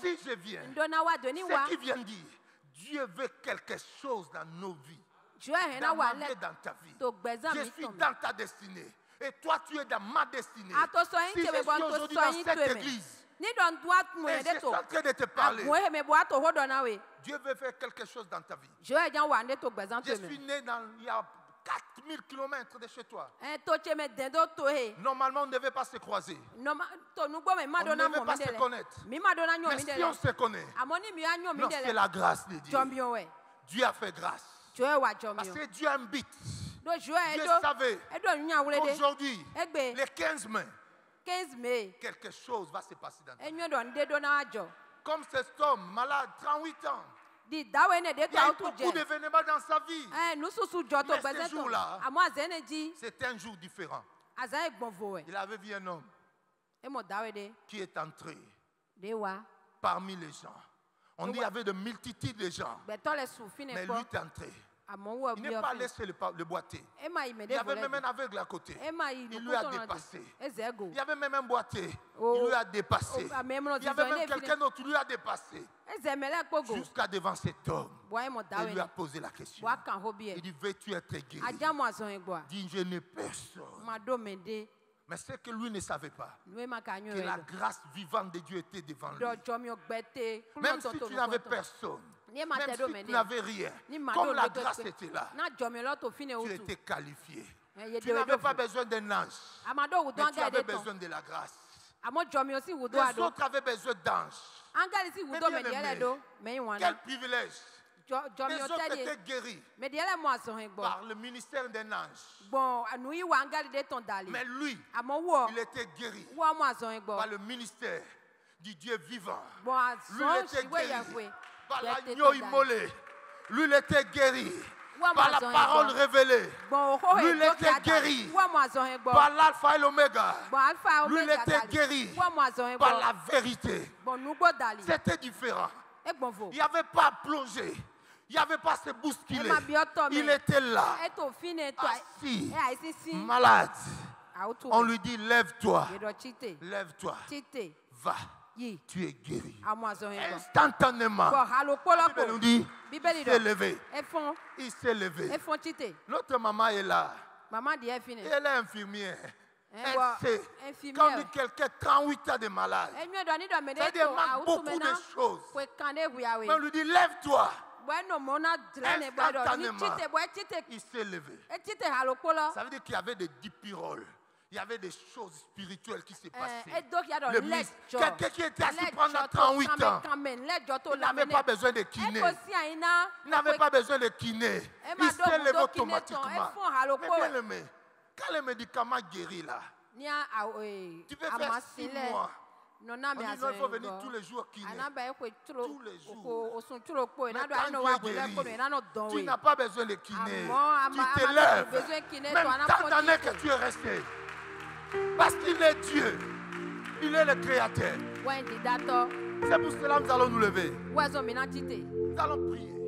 A: si je viens, ce qui vient dire, Dieu veut quelque chose dans nos vies, dans ma vie, dans ta vie. Je suis dans ta destinée. Et toi tu es dans ma destinée. Si je suis aujourd'hui dans cette église, et je suis en train de te parler, Dieu veut faire quelque chose dans ta vie. Je suis né il y a 4000 km de chez toi. Normalement, on ne devait pas se croiser. On ne devait pas se connaître. Mais si on se connaît, non, c'est la grâce de Dieu. Dieu a fait grâce. Parce que Dieu a un but. Dieu savait qu'aujourd'hui, le 15 mai, quelque chose va se passer dans ta vie. Comme cet homme malade, 38 ans. Il y a eu beaucoup d'événements dans sa vie. Mais ce jour-là, c'était un jour différent. Il avait vu un homme qui est entré parmi les gens. On dit qu'il y avait de multitudes de gens. Mais lui est entré. Il n'est pas laissé le boiter. Il y avait même un aveugle à côté. Il lui a dépassé. Il y avait même un boitier. Il lui a dépassé. Il y avait même quelqu'un d'autre qui lui a dépassé. Jusqu'à devant cet homme. Il lui a posé la question. Il dit, veux-tu être guéri? Il dit, je n'ai personne. Mais ce que lui ne savait pas, que la grâce vivante de Dieu était devant lui. Même si tu n'avais personne, même si tu n'avais rien, comme la grâce était là, tu étais qualifié. Tu n'avais pas besoin d'un ange, mais tu avais besoin de la grâce. Les autres avaient besoin d'anges. Quel privilège! Les autres étaient guéris par le ministère d'un ange. Mais lui, il était guéri par le ministère du Dieu vivant. Lui, il était guéri par l'agneau immolé. Lui, il était guéri par la parole révélée. Lui, il était guéri par l'alpha et l'oméga. Lui, il était guéri par la vérité. C'était différent. Il n'y avait pas à plonger. Il n'y avait pas à se bousculer. Il était là, assis, malade. On lui dit, lève-toi. Lève-toi. Va. Tu es guéri. Instantanément. La Bible nous dit, il s'est levé. Il s'est levé. Notre maman est là. Elle est infirmière. Elle sait, quand quelqu'un 38 ans de malade, ça demande beaucoup de choses. Mais on lui dit, lève-toi. Instantanément, il s'est levé. Ça veut dire qu'il y avait des dipiroles. Il y avait des choses spirituelles qui se passaient. Quelqu'un qui était assis pendant 38 ans, il n'avait pas besoin de kiné. Il n'avait pas besoin de kiné. Il s'est levé automatiquement. Mais bien aimé, quand le médicament guérit là, tu peux faire 6 mois. On dit non, il faut venir tous les jours kiné. Tous les jours. Mais quand tu es guéri, tu n'as pas besoin de kiné. Tu te lèves. Même tant d'années que tu es resté. Parce qu'il est Dieu. Il est le Créateur. C'est pour cela que nous allons nous lever. Nous allons prier.